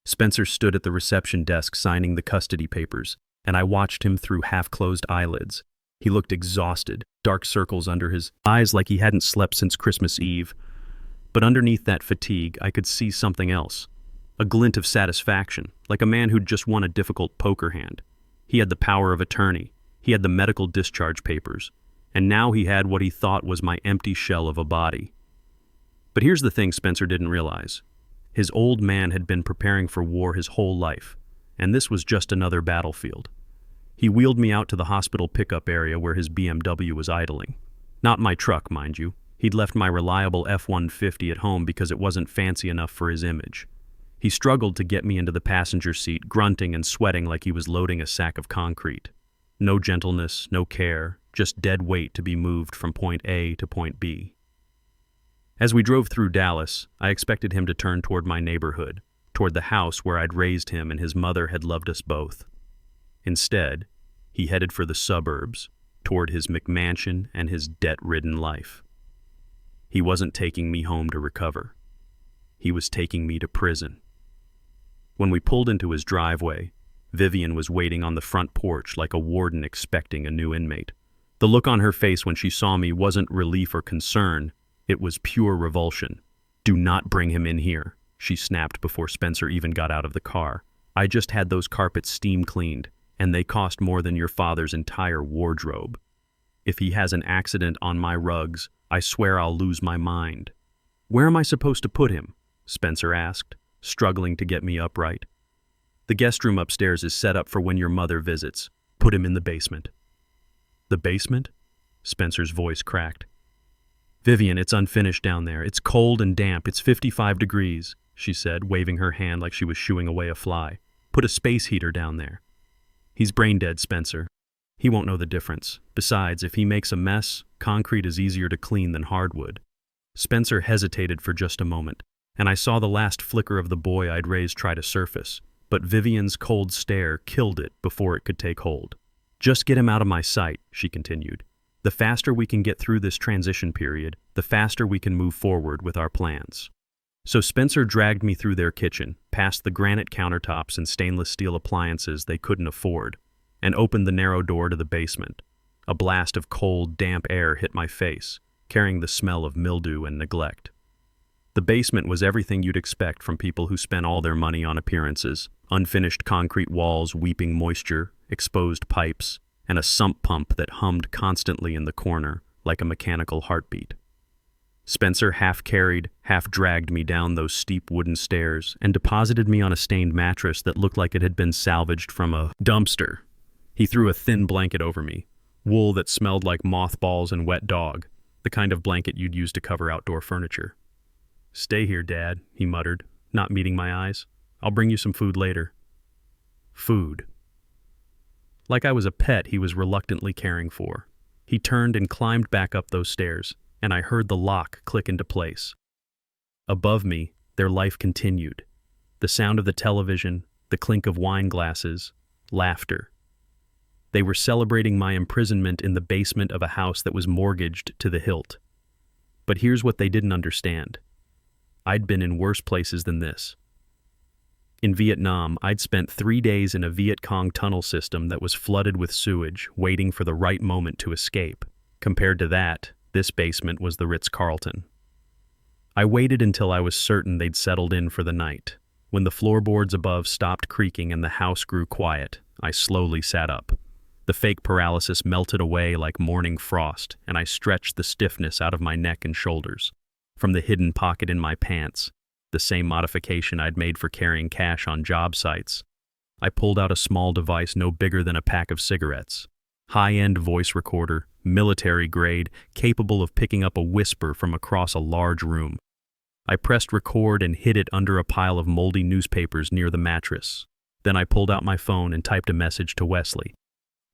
Spencer stood at the reception desk signing the custody papers, and I watched him through half-closed eyelids. He looked exhausted, dark circles under his eyes like he hadn't slept since Christmas Eve. But underneath that fatigue, I could see something else. A glint of satisfaction, like a man who'd just won a difficult poker hand. He had the power of attorney. He had the medical discharge papers. And now he had what he thought was my empty shell of a body. But here's the thing Spencer didn't realize. His old man had been preparing for war his whole life, and this was just another battlefield. He wheeled me out to the hospital pickup area where his BMW was idling. Not my truck, mind you. He'd left my reliable F-150 at home because it wasn't fancy enough for his image. He struggled to get me into the passenger seat, grunting and sweating like he was loading a sack of concrete. No gentleness, no care, just dead weight to be moved from point A to point B. As we drove through Dallas, I expected him to turn toward my neighborhood, toward the house where I'd raised him and his mother had loved us both. Instead, he headed for the suburbs, toward his McMansion and his debt-ridden life. He wasn't taking me home to recover. He was taking me to prison. When we pulled into his driveway, Vivian was waiting on the front porch like a warden expecting a new inmate. The look on her face when she saw me wasn't relief or concern. It was pure revulsion. "Do not bring him in here," she snapped before Spencer even got out of the car. "I just had those carpets steam cleaned, and they cost more than your father's entire wardrobe. If he has an accident on my rugs, I swear I'll lose my mind." "Where am I supposed to put him?" Spencer asked, struggling to get me upright. "The guest room upstairs is set up for when your mother visits. Put him in the basement." "The basement?" Spencer's voice cracked. "Vivian, it's unfinished down there. It's cold and damp. It's 55 degrees, she said, waving her hand like she was shooing away a fly. "Put a space heater down there." "He's brain dead, Spencer. He won't know the difference. Besides, if he makes a mess, concrete is easier to clean than hardwood." Spencer hesitated for just a moment, and I saw the last flicker of the boy I'd raised try to surface, but Vivian's cold stare killed it before it could take hold. "Just get him out of my sight," she continued. "The faster we can get through this transition period, the faster we can move forward with our plans." So Spencer dragged me through their kitchen, past the granite countertops and stainless steel appliances they couldn't afford, and opened the narrow door to the basement. A blast of cold, damp air hit my face, carrying the smell of mildew and neglect. The basement was everything you'd expect from people who spent all their money on appearances: unfinished concrete walls weeping moisture, exposed pipes, and a sump pump that hummed constantly in the corner like a mechanical heartbeat. Spencer half-carried, half-dragged me down those steep wooden stairs and deposited me on a stained mattress that looked like it had been salvaged from a dumpster. He threw a thin blanket over me, wool that smelled like mothballs and wet dog, the kind of blanket you'd use to cover outdoor furniture. "Stay here, Dad," he muttered, not meeting my eyes. "I'll bring you some food later." Food. Like I was a pet he was reluctantly caring for. He turned and climbed back up those stairs, and I heard the lock click into place. Above me, their life continued. The sound of the television, the clink of wine glasses, laughter. They were celebrating my imprisonment in the basement of a house that was mortgaged to the hilt. But here's what they didn't understand. I'd been in worse places than this. In Vietnam, I'd spent 3 days in a Viet Cong tunnel system that was flooded with sewage, waiting for the right moment to escape. Compared to that, this basement was the Ritz-Carlton. I waited until I was certain they'd settled in for the night. When the floorboards above stopped creaking and the house grew quiet, I slowly sat up. The fake paralysis melted away like morning frost, and I stretched the stiffness out of my neck and shoulders. From the hidden pocket in my pants, the same modification I'd made for carrying cash on job sites, I pulled out a small device no bigger than a pack of cigarettes. High-end voice recorder, military grade, capable of picking up a whisper from across a large room. I pressed record and hid it under a pile of moldy newspapers near the mattress. Then I pulled out my phone and typed a message to Wesley.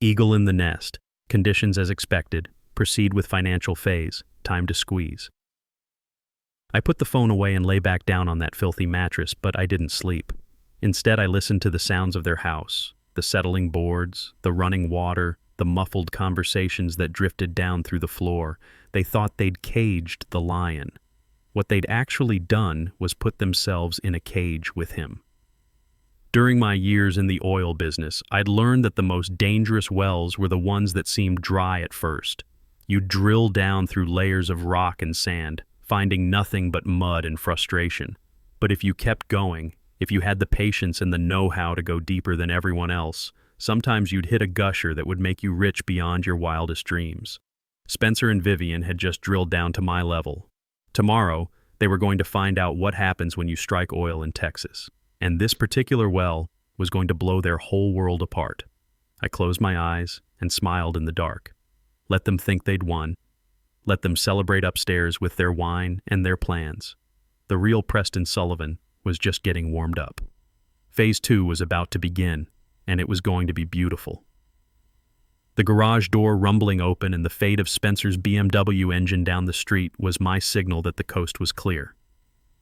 Eagle in the nest. Conditions as expected. Proceed with financial phase. Time to squeeze. I put the phone away and lay back down on that filthy mattress, but I didn't sleep. Instead, I listened to the sounds of their house, the settling boards, the running water, the muffled conversations that drifted down through the floor. They thought they'd caged the lion. What they'd actually done was put themselves in a cage with him. During my years in the oil business, I'd learned that the most dangerous wells were the ones that seemed dry at first. You'd drill down through layers of rock and sand, finding nothing but mud and frustration. But if you kept going, if you had the patience and the know-how to go deeper than everyone else, sometimes you'd hit a gusher that would make you rich beyond your wildest dreams. Spencer and Vivian had just drilled down to my level. Tomorrow, they were going to find out what happens when you strike oil in Texas. And this particular well was going to blow their whole world apart. I closed my eyes and smiled in the dark. Let them think they'd won. Let them celebrate upstairs with their wine and their plans. The real Preston Sullivan was just getting warmed up. Phase 2 was about to begin, and it was going to be beautiful. The garage door rumbling open and the fade of Spencer's BMW engine down the street was my signal that the coast was clear.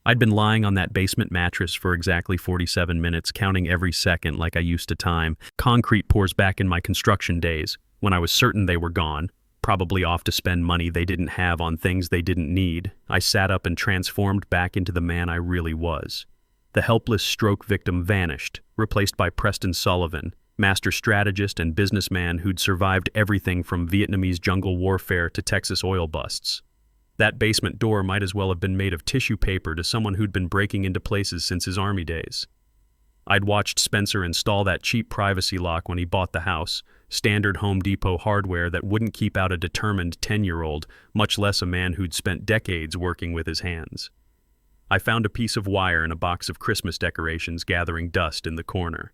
I'd been lying on that basement mattress for exactly 47 minutes, counting every second like I used to time. Concrete pours back in my construction days, when I was certain they were gone, probably off to spend money they didn't have on things they didn't need. I sat up and transformed back into the man I really was. The helpless stroke victim vanished, replaced by Preston Sullivan, master strategist and businessman who'd survived everything from Vietnamese jungle warfare to Texas oil busts. That basement door might as well have been made of tissue paper to someone who'd been breaking into places since his army days. I'd watched Spencer install that cheap privacy lock when he bought the house, standard Home Depot hardware that wouldn't keep out a determined 10-year-old, much less a man who'd spent decades working with his hands. I found a piece of wire in a box of Christmas decorations gathering dust in the corner,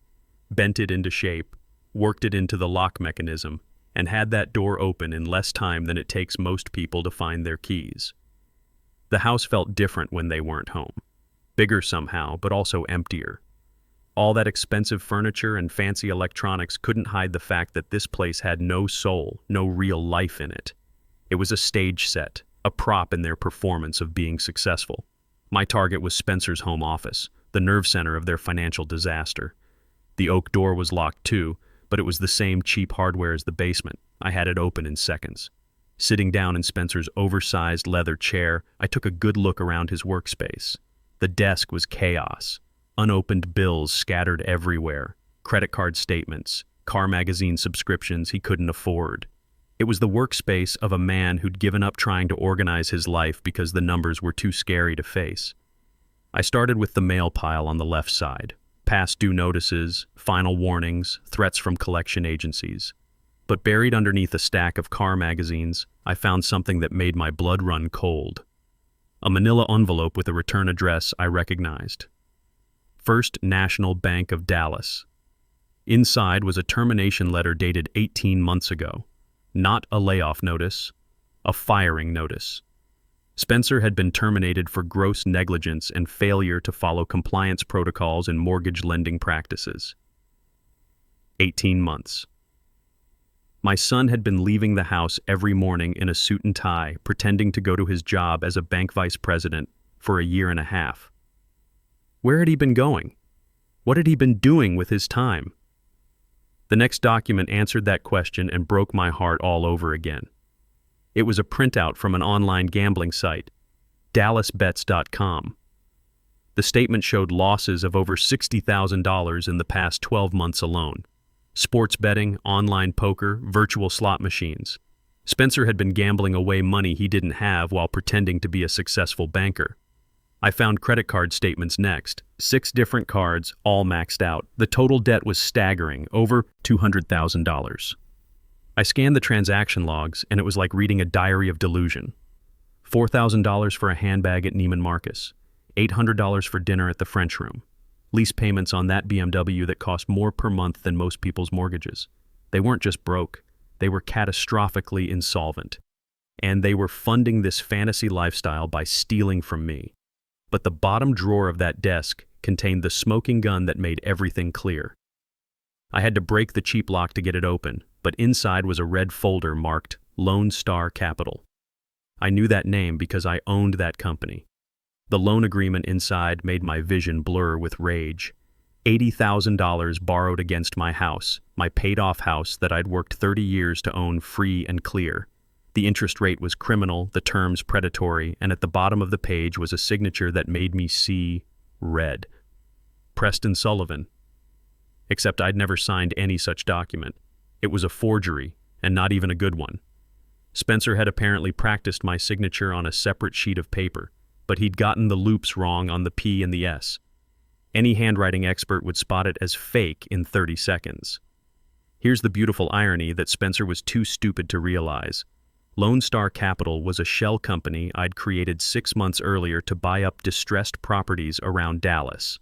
bent it into shape, worked it into the lock mechanism, and had that door open in less time than it takes most people to find their keys. The house felt different when they weren't home. Bigger somehow, but also emptier. All that expensive furniture and fancy electronics couldn't hide the fact that this place had no soul, no real life in it. It was a stage set, a prop in their performance of being successful. My target was Spencer's home office, the nerve center of their financial disaster. The oak door was locked too, but it was the same cheap hardware as the basement. I had it open in seconds. Sitting down in Spencer's oversized leather chair, I took a good look around his workspace. The desk was chaos. Unopened bills scattered everywhere. Credit card statements, car magazine subscriptions he couldn't afford. It was the workspace of a man who'd given up trying to organize his life because the numbers were too scary to face. I started with the mail pile on the left side. Past due notices, final warnings, threats from collection agencies. But buried underneath a stack of car magazines, I found something that made my blood run cold. A manila envelope with a return address I recognized. First National Bank of Dallas. Inside was a termination letter dated 18 months ago. Not a layoff notice, a firing notice. Spencer had been terminated for gross negligence and failure to follow compliance protocols and mortgage lending practices. 18 months. My son had been leaving the house every morning in a suit and tie, pretending to go to his job as a bank vice president for a year and a half. Where had he been going? What had he been doing with his time? The next document answered that question and broke my heart all over again. It was a printout from an online gambling site, DallasBets.com. The statement showed losses of over $60,000 in the past 12 months alone. Sports betting, online poker, virtual slot machines. Spencer had been gambling away money he didn't have while pretending to be a successful banker. I found credit card statements next. 6 different cards, all maxed out. The total debt was staggering, over $200,000. I scanned the transaction logs, and it was like reading a diary of delusion. $4,000 for a handbag at Neiman Marcus. $800 for dinner at the French Room. Lease payments on that BMW that cost more per month than most people's mortgages. They weren't just broke. They were catastrophically insolvent. And they were funding this fantasy lifestyle by stealing from me. But the bottom drawer of that desk contained the smoking gun that made everything clear. I had to break the cheap lock to get it open, but inside was a red folder marked Lone Star Capital. I knew that name because I owned that company. The loan agreement inside made my vision blur with rage. $80,000 borrowed against my house, my paid-off house that I'd worked 30 years to own free and clear. The interest rate was criminal, the terms predatory, and at the bottom of the page was a signature that made me see red. Preston Sullivan. Except I'd never signed any such document. It was a forgery, and not even a good one. Spencer had apparently practiced my signature on a separate sheet of paper, but he'd gotten the loops wrong on the P and the S. Any handwriting expert would spot it as fake in 30 seconds. Here's the beautiful irony that Spencer was too stupid to realize. Lone Star Capital was a shell company I'd created 6 months earlier to buy up distressed properties around Dallas.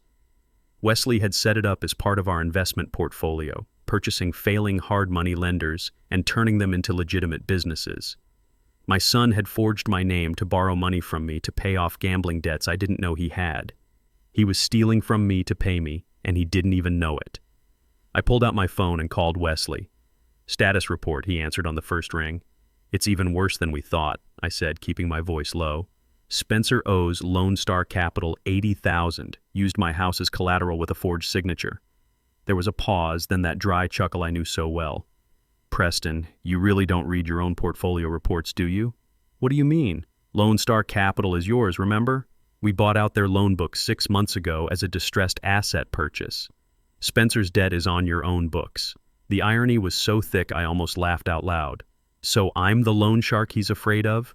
Wesley had set it up as part of our investment portfolio, purchasing failing hard money lenders and turning them into legitimate businesses. My son had forged my name to borrow money from me to pay off gambling debts I didn't know he had. He was stealing from me to pay me, and he didn't even know it. I pulled out my phone and called Wesley. "Status report," he answered on the first ring. "It's even worse than we thought," I said, keeping my voice low. "Spencer owes Lone Star Capital $80,000, used my house as collateral with a forged signature." There was a pause, then that dry chuckle I knew so well. "Preston, you really don't read your own portfolio reports, do you?" "What do you mean? Lone Star Capital is yours, remember? We bought out their loan book 6 months ago as a distressed asset purchase. Spencer's debt is on your own books." The irony was so thick I almost laughed out loud. "So I'm the loan shark he's afraid of?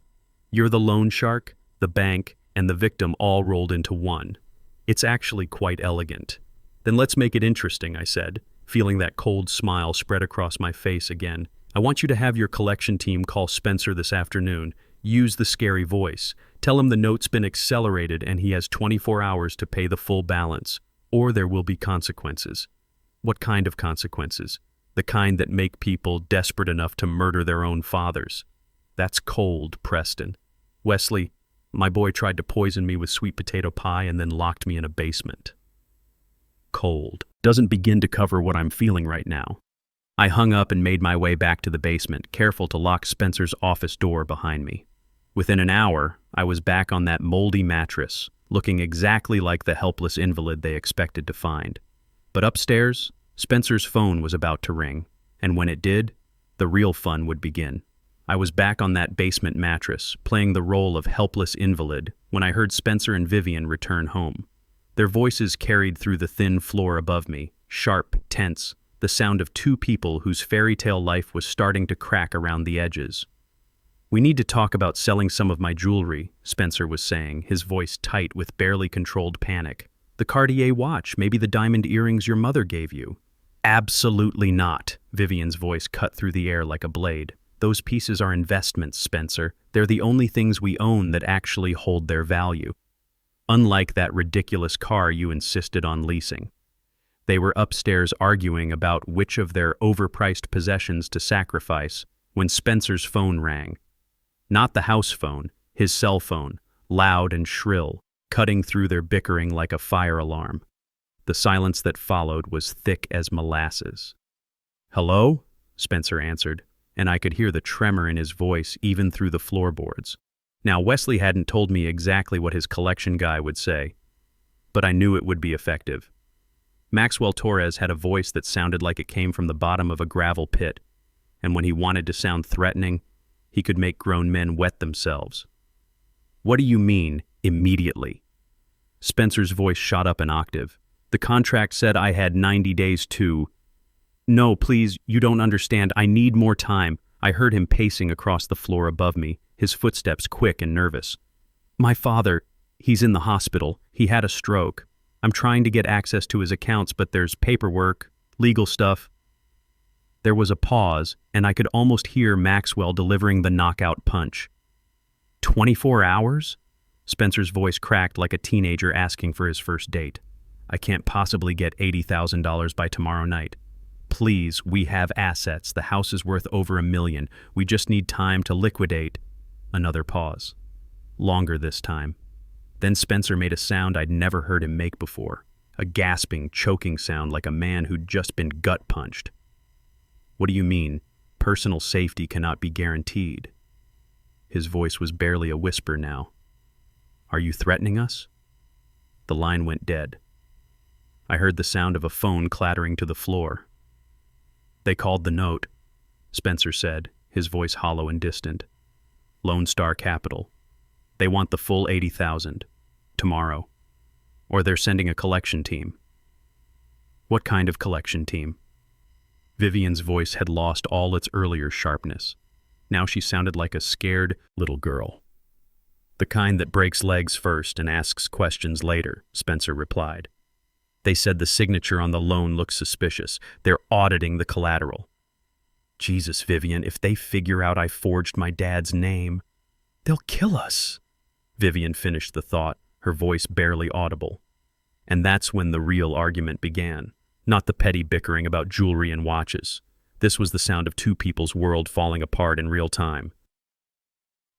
You're the loan shark, the bank, and the victim all rolled into one. It's actually quite elegant." "Then let's make it interesting," I said, feeling that cold smile spread across my face again. "I want you to have your collection team call Spencer this afternoon. Use the scary voice. Tell him the note's been accelerated and he has 24 hours to pay the full balance, or there will be consequences." "What kind of consequences?" "The kind that make people desperate enough to murder their own fathers." "That's cold, Preston." "Wesley, my boy tried to poison me with sweet potato pie and then locked me in a basement." Cold doesn't begin to cover what I'm feeling right now. I hung up and made my way back to the basement, careful to lock Spencer's office door behind me. Within an hour, I was back on that moldy mattress, looking exactly like the helpless invalid they expected to find. But upstairs, Spencer's phone was about to ring, and when it did, the real fun would begin. I was back on that basement mattress, playing the role of helpless invalid, when I heard Spencer and Vivian return home. Their voices carried through the thin floor above me, sharp, tense, the sound of two people whose fairy tale life was starting to crack around the edges. "We need to talk about selling some of my jewelry," Spencer was saying, his voice tight with barely controlled panic. "The Cartier watch, maybe the diamond earrings your mother gave you." "Absolutely not," Vivian's voice cut through the air like a blade. "Those pieces are investments, Spencer. They're the only things we own that actually hold their value. Unlike that ridiculous car you insisted on leasing." They were upstairs arguing about which of their overpriced possessions to sacrifice when Spencer's phone rang. Not the house phone, his cell phone, loud and shrill, cutting through their bickering like a fire alarm. The silence that followed was thick as molasses. "Hello?" Spencer answered, and I could hear the tremor in his voice even through the floorboards. Now, Wesley hadn't told me exactly what his collection guy would say, but I knew it would be effective. Maxwell Torres had a voice that sounded like it came from the bottom of a gravel pit, and when he wanted to sound threatening, he could make grown men wet themselves. "What do you mean, immediately?" Spencer's voice shot up an octave. "The contract said I had 90 days to—" "No, please, you don't understand. I need more time." I heard him pacing across the floor above me, his footsteps quick and nervous. "My father, he's in the hospital. He had a stroke. I'm trying to get access to his accounts, but there's paperwork, legal stuff." There was a pause, and I could almost hear Maxwell delivering the knockout punch. 24 hours? Spencer's voice cracked like a teenager asking for his first date. "I can't possibly get $80,000 by tomorrow night. please, we have assets. The house is worth over $1 million. We just need time to liquidate. Another pause. Longer this time. Then Spencer made a sound I'd never heard him make before. A gasping, choking sound like a man who'd just been gut punched. What do you mean? Personal safety cannot be guaranteed. His voice was barely a whisper now. Are you threatening us? The line went dead. I heard the sound of a phone clattering to the floor. They called the note, Spencer said, his voice hollow and distant. Lone Star Capital. They want the full $80,000. Tomorrow. Or they're sending a collection team. What kind of collection team? Vivian's voice had lost all its earlier sharpness. Now she sounded like a scared little girl. The kind that breaks legs first and asks questions later, Spencer replied. They said the signature on the loan looks suspicious. They're auditing the collateral. Jesus, Vivian, if they figure out I forged my dad's name, they'll kill us. Vivian finished the thought, her voice barely audible. And that's when the real argument began, not the petty bickering about jewelry and watches. This was the sound of two people's world falling apart in real time.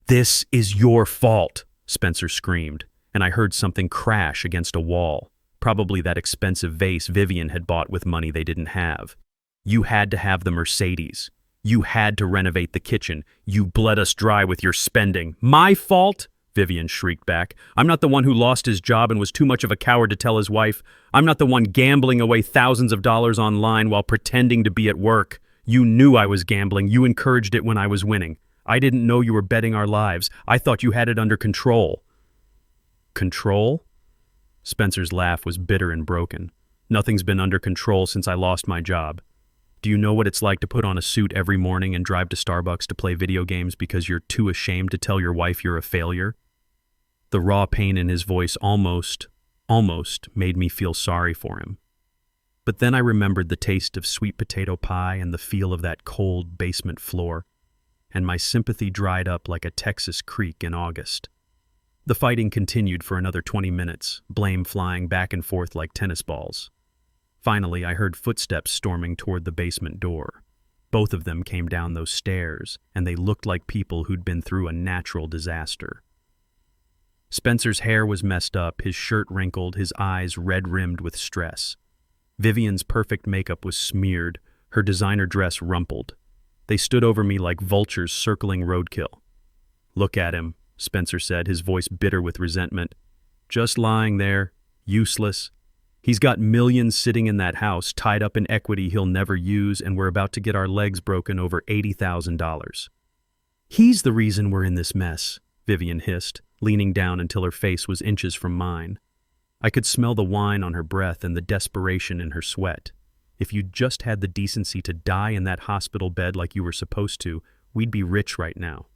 This is your fault, Spencer screamed, and I heard something crash against a wall, probably that expensive vase Vivian had bought with money they didn't have. You had to have the Mercedes. You had to renovate the kitchen. You bled us dry with your spending. My fault? Vivian shrieked back. I'm not the one who lost his job and was too much of a coward to tell his wife. I'm not the one gambling away thousands of dollars online while pretending to be at work. You knew I was gambling. You encouraged it when I was winning. I didn't know you were betting our lives. I thought you had it under control. Control? Spencer's laugh was bitter and broken. Nothing's been under control since I lost my job. Do you know what it's like to put on a suit every morning and drive to Starbucks to play video games because you're too ashamed to tell your wife you're a failure? The raw pain in his voice almost made me feel sorry for him. But then I remembered the taste of sweet potato pie and the feel of that cold basement floor, and my sympathy dried up like a Texas creek in August. The fighting continued for another 20 minutes, blame flying back and forth like tennis balls. Finally, I heard footsteps storming toward the basement door. Both of them came down those stairs, and they looked like people who'd been through a natural disaster. Spencer's hair was messed up, his shirt wrinkled, his eyes red-rimmed with stress. Vivian's perfect makeup was smeared, her designer dress rumpled. They stood over me like vultures circling roadkill. Look at him, Spencer said, his voice bitter with resentment. Just lying there, useless. He's got millions sitting in that house, tied up in equity he'll never use, and we're about to get our legs broken over $80,000. He's the reason we're in this mess, Vivian hissed, leaning down until her face was inches from mine. I could smell the wine on her breath and the desperation in her sweat. If you'd just had the decency to die in that hospital bed like you were supposed to, we'd be rich right now.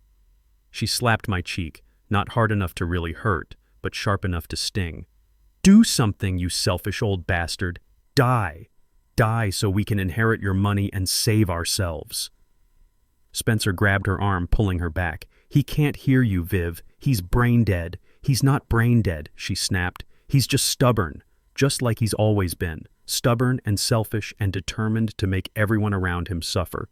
She slapped my cheek, not hard enough to really hurt, but sharp enough to sting. Do something, you selfish old bastard. Die. Die so we can inherit your money and save ourselves. Spencer grabbed her arm, pulling her back. He can't hear you, Viv. He's brain dead. He's not brain dead, she snapped. He's just stubborn, just like he's always been. Stubborn and selfish and determined to make everyone around him suffer.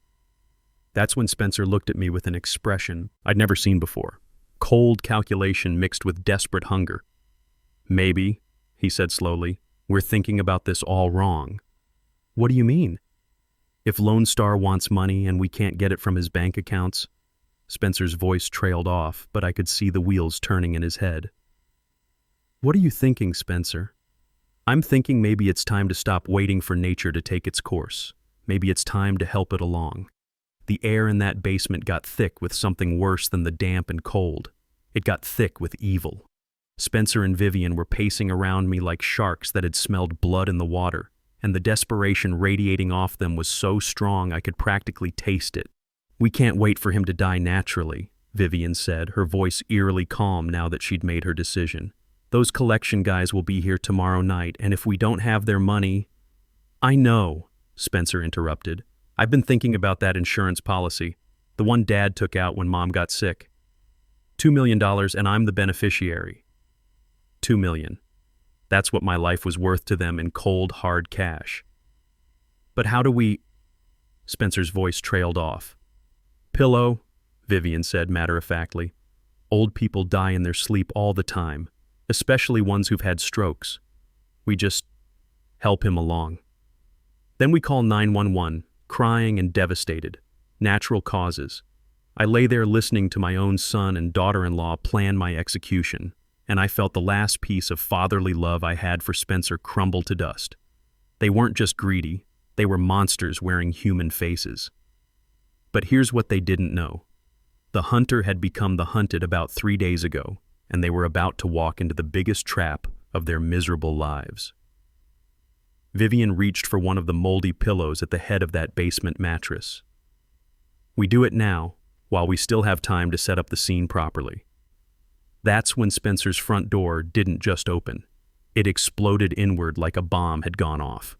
That's when Spencer looked at me with an expression I'd never seen before. Cold calculation mixed with desperate hunger. Maybe, he said slowly, we're thinking about this all wrong. What do you mean? If Lone Star wants money and we can't get it from his bank accounts? Spencer's voice trailed off, but I could see the wheels turning in his head. What are you thinking, Spencer? I'm thinking maybe it's time to stop waiting for nature to take its course. Maybe it's time to help it along. The air in that basement got thick with something worse than the damp and cold. It got thick with evil. Spencer and Vivian were pacing around me like sharks that had smelled blood in the water, and the desperation radiating off them was so strong I could practically taste it. We can't wait for him to die naturally, Vivian said, her voice eerily calm now that she'd made her decision. Those collection guys will be here tomorrow night, and if we don't have their money... I know, Spencer interrupted. I've been thinking about that insurance policy, the one Dad took out when Mom got sick. $2 million and I'm the beneficiary. $2 million. That's what my life was worth to them in cold, hard cash. But how do we... Spencer's voice trailed off. Pillow, Vivian said matter-of-factly. Old people die in their sleep all the time, especially ones who've had strokes. We just help him along. Then we call 911, crying and devastated. Natural causes. I lay there listening to my own son and daughter-in-law plan my execution, and I felt the last piece of fatherly love I had for Spencer crumble to dust. They weren't just greedy, they were monsters wearing human faces. But here's what they didn't know. The hunter had become the hunted about 3 days ago, and they were about to walk into the biggest trap of their miserable lives. Vivian reached for one of the moldy pillows at the head of that basement mattress. We do it now, while we still have time to set up the scene properly. That's when Spencer's front door didn't just open. It exploded inward like a bomb had gone off.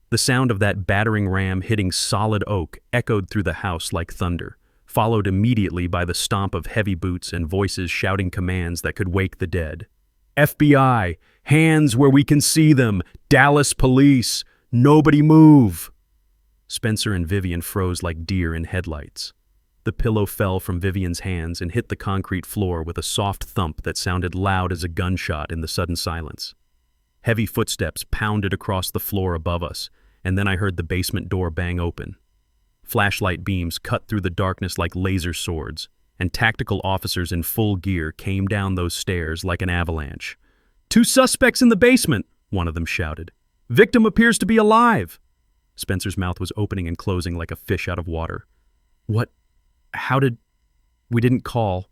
The sound of that battering ram hitting solid oak echoed through the house like thunder, followed immediately by the stomp of heavy boots and voices shouting commands that could wake the dead. FBI! Hands where we can see them! Dallas police! Nobody move! Spencer and Vivian froze like deer in headlights. The pillow fell from Vivian's hands and hit the concrete floor with a soft thump that sounded loud as a gunshot in the sudden silence. Heavy footsteps pounded across the floor above us, and then I heard the basement door bang open. Flashlight beams cut through the darkness like laser swords, and tactical officers in full gear came down those stairs like an avalanche. "Two suspects in the basement," one of them shouted. "Victim appears to be alive." Spencer's mouth was opening and closing like a fish out of water. "What? How did... We didn't call."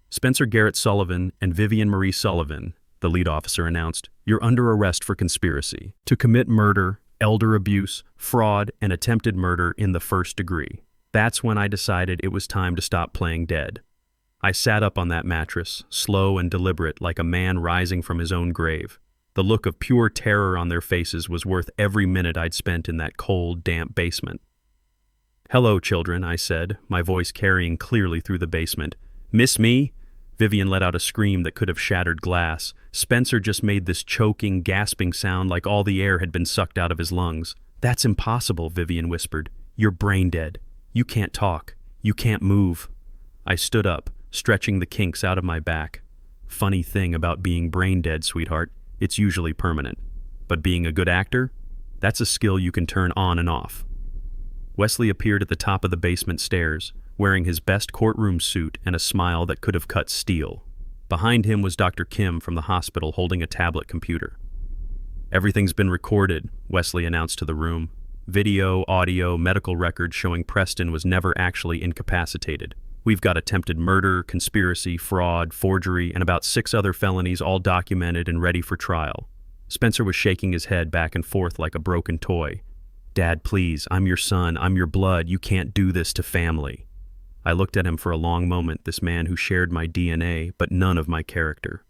Spencer Garrett Sullivan and Vivian Marie Sullivan, the lead officer announced, "You're under arrest for conspiracy to commit murder, elder abuse, fraud, and attempted murder in the first degree." That's when I decided it was time to stop playing dead. I sat up on that mattress, slow and deliberate like a man rising from his own grave. The look of pure terror on their faces was worth every minute I'd spent in that cold, damp basement. "Hello, children," I said, my voice carrying clearly through the basement. "Miss me?" Vivian let out a scream that could have shattered glass. Spencer just made this choking, gasping sound like all the air had been sucked out of his lungs. "That's impossible," Vivian whispered. "You're brain dead. You can't talk. You can't move." I stood up, stretching the kinks out of my back. Funny thing about being brain dead, sweetheart, it's usually permanent. But being a good actor? That's a skill you can turn on and off. Wesley appeared at the top of the basement stairs, wearing his best courtroom suit and a smile that could have cut steel. Behind him was Dr. Kim from the hospital holding a tablet computer. "Everything's been recorded," Wesley announced to the room. "Video, audio, medical records showing Preston was never actually incapacitated. We've got attempted murder, conspiracy, fraud, forgery, and about 6 other felonies all documented and ready for trial." Spencer was shaking his head back and forth like a broken toy. "Dad, please, I'm your son, I'm your blood, you can't do this to family." I looked at him for a long moment, this man who shared my DNA, but none of my character.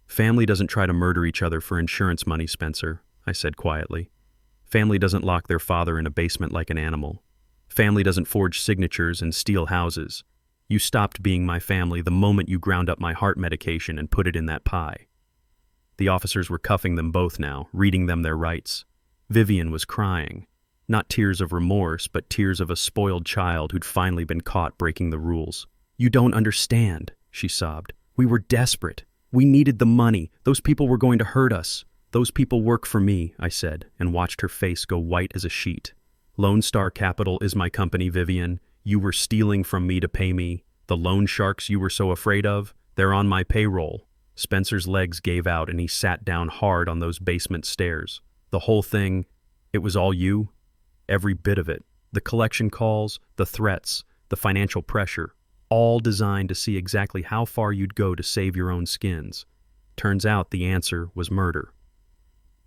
"Family doesn't try to murder each other for insurance money, Spencer," I said quietly. "Family doesn't lock their father in a basement like an animal. Family doesn't forge signatures and steal houses. You stopped being my family the moment you ground up my heart medication and put it in that pie." The officers were cuffing them both now, reading them their rights. Vivian was crying. Not tears of remorse, but tears of a spoiled child who'd finally been caught breaking the rules. "You don't understand," she sobbed. "We were desperate. We needed the money. Those people were going to hurt us." "Those people work for me," I said, and watched her face go white as a sheet. "Lone Star Capital is my company, Vivian. You were stealing from me to pay me. The loan sharks you were so afraid of, they're on my payroll." Spencer's legs gave out and he sat down hard on those basement stairs. "The whole thing, it was all you?" "Every bit of it. The collection calls, the threats, the financial pressure, all designed to see exactly how far you'd go to save your own skins. Turns out the answer was murder."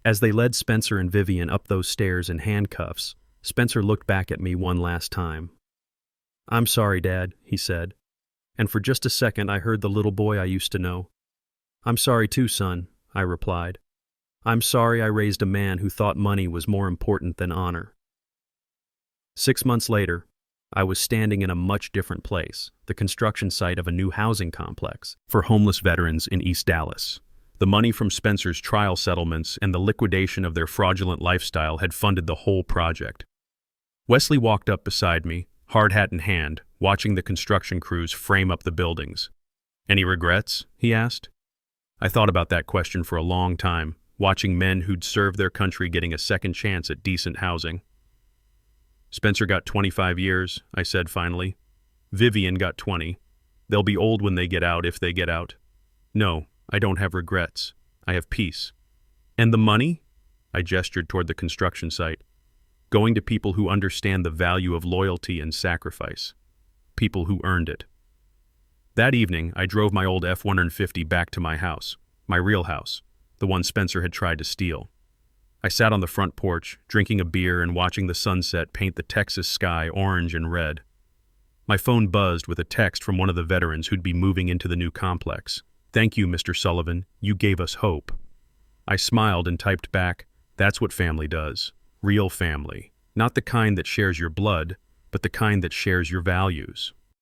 As they led Spencer and Vivian up those stairs in handcuffs, Spencer looked back at me one last time. "I'm sorry, Dad," he said. And for just a second I heard the little boy I used to know. "I'm sorry too, son," I replied. "I'm sorry I raised a man who thought money was more important than honor." 6 months later, I was standing in a much different place, the construction site of a new housing complex for homeless veterans in East Dallas. The money from Spencer's trial settlements and the liquidation of their fraudulent lifestyle had funded the whole project. Wesley walked up beside me, hard hat in hand, watching the construction crews frame up the buildings. "Any regrets?" he asked. I thought about that question for a long time, watching men who'd served their country getting a second chance at decent housing. "Spencer got 25 years, I said finally. "Vivian got 20. They'll be old when they get out, if they get out. No, I don't have regrets. I have peace." "And the money?" I gestured toward the construction site. "Going to people who understand the value of loyalty and sacrifice. People who earned it." That evening, I drove my old F-150 back to my house, my real house, the one Spencer had tried to steal. I sat on the front porch, drinking a beer and watching the sunset paint the Texas sky orange and red. My phone buzzed with a text from one of the veterans who'd be moving into the new complex. "Thank you, Mr. Sullivan. You gave us hope." I smiled and typed back, "That's what family does. Real family. Not the kind that shares your blood, but the kind that shares your values."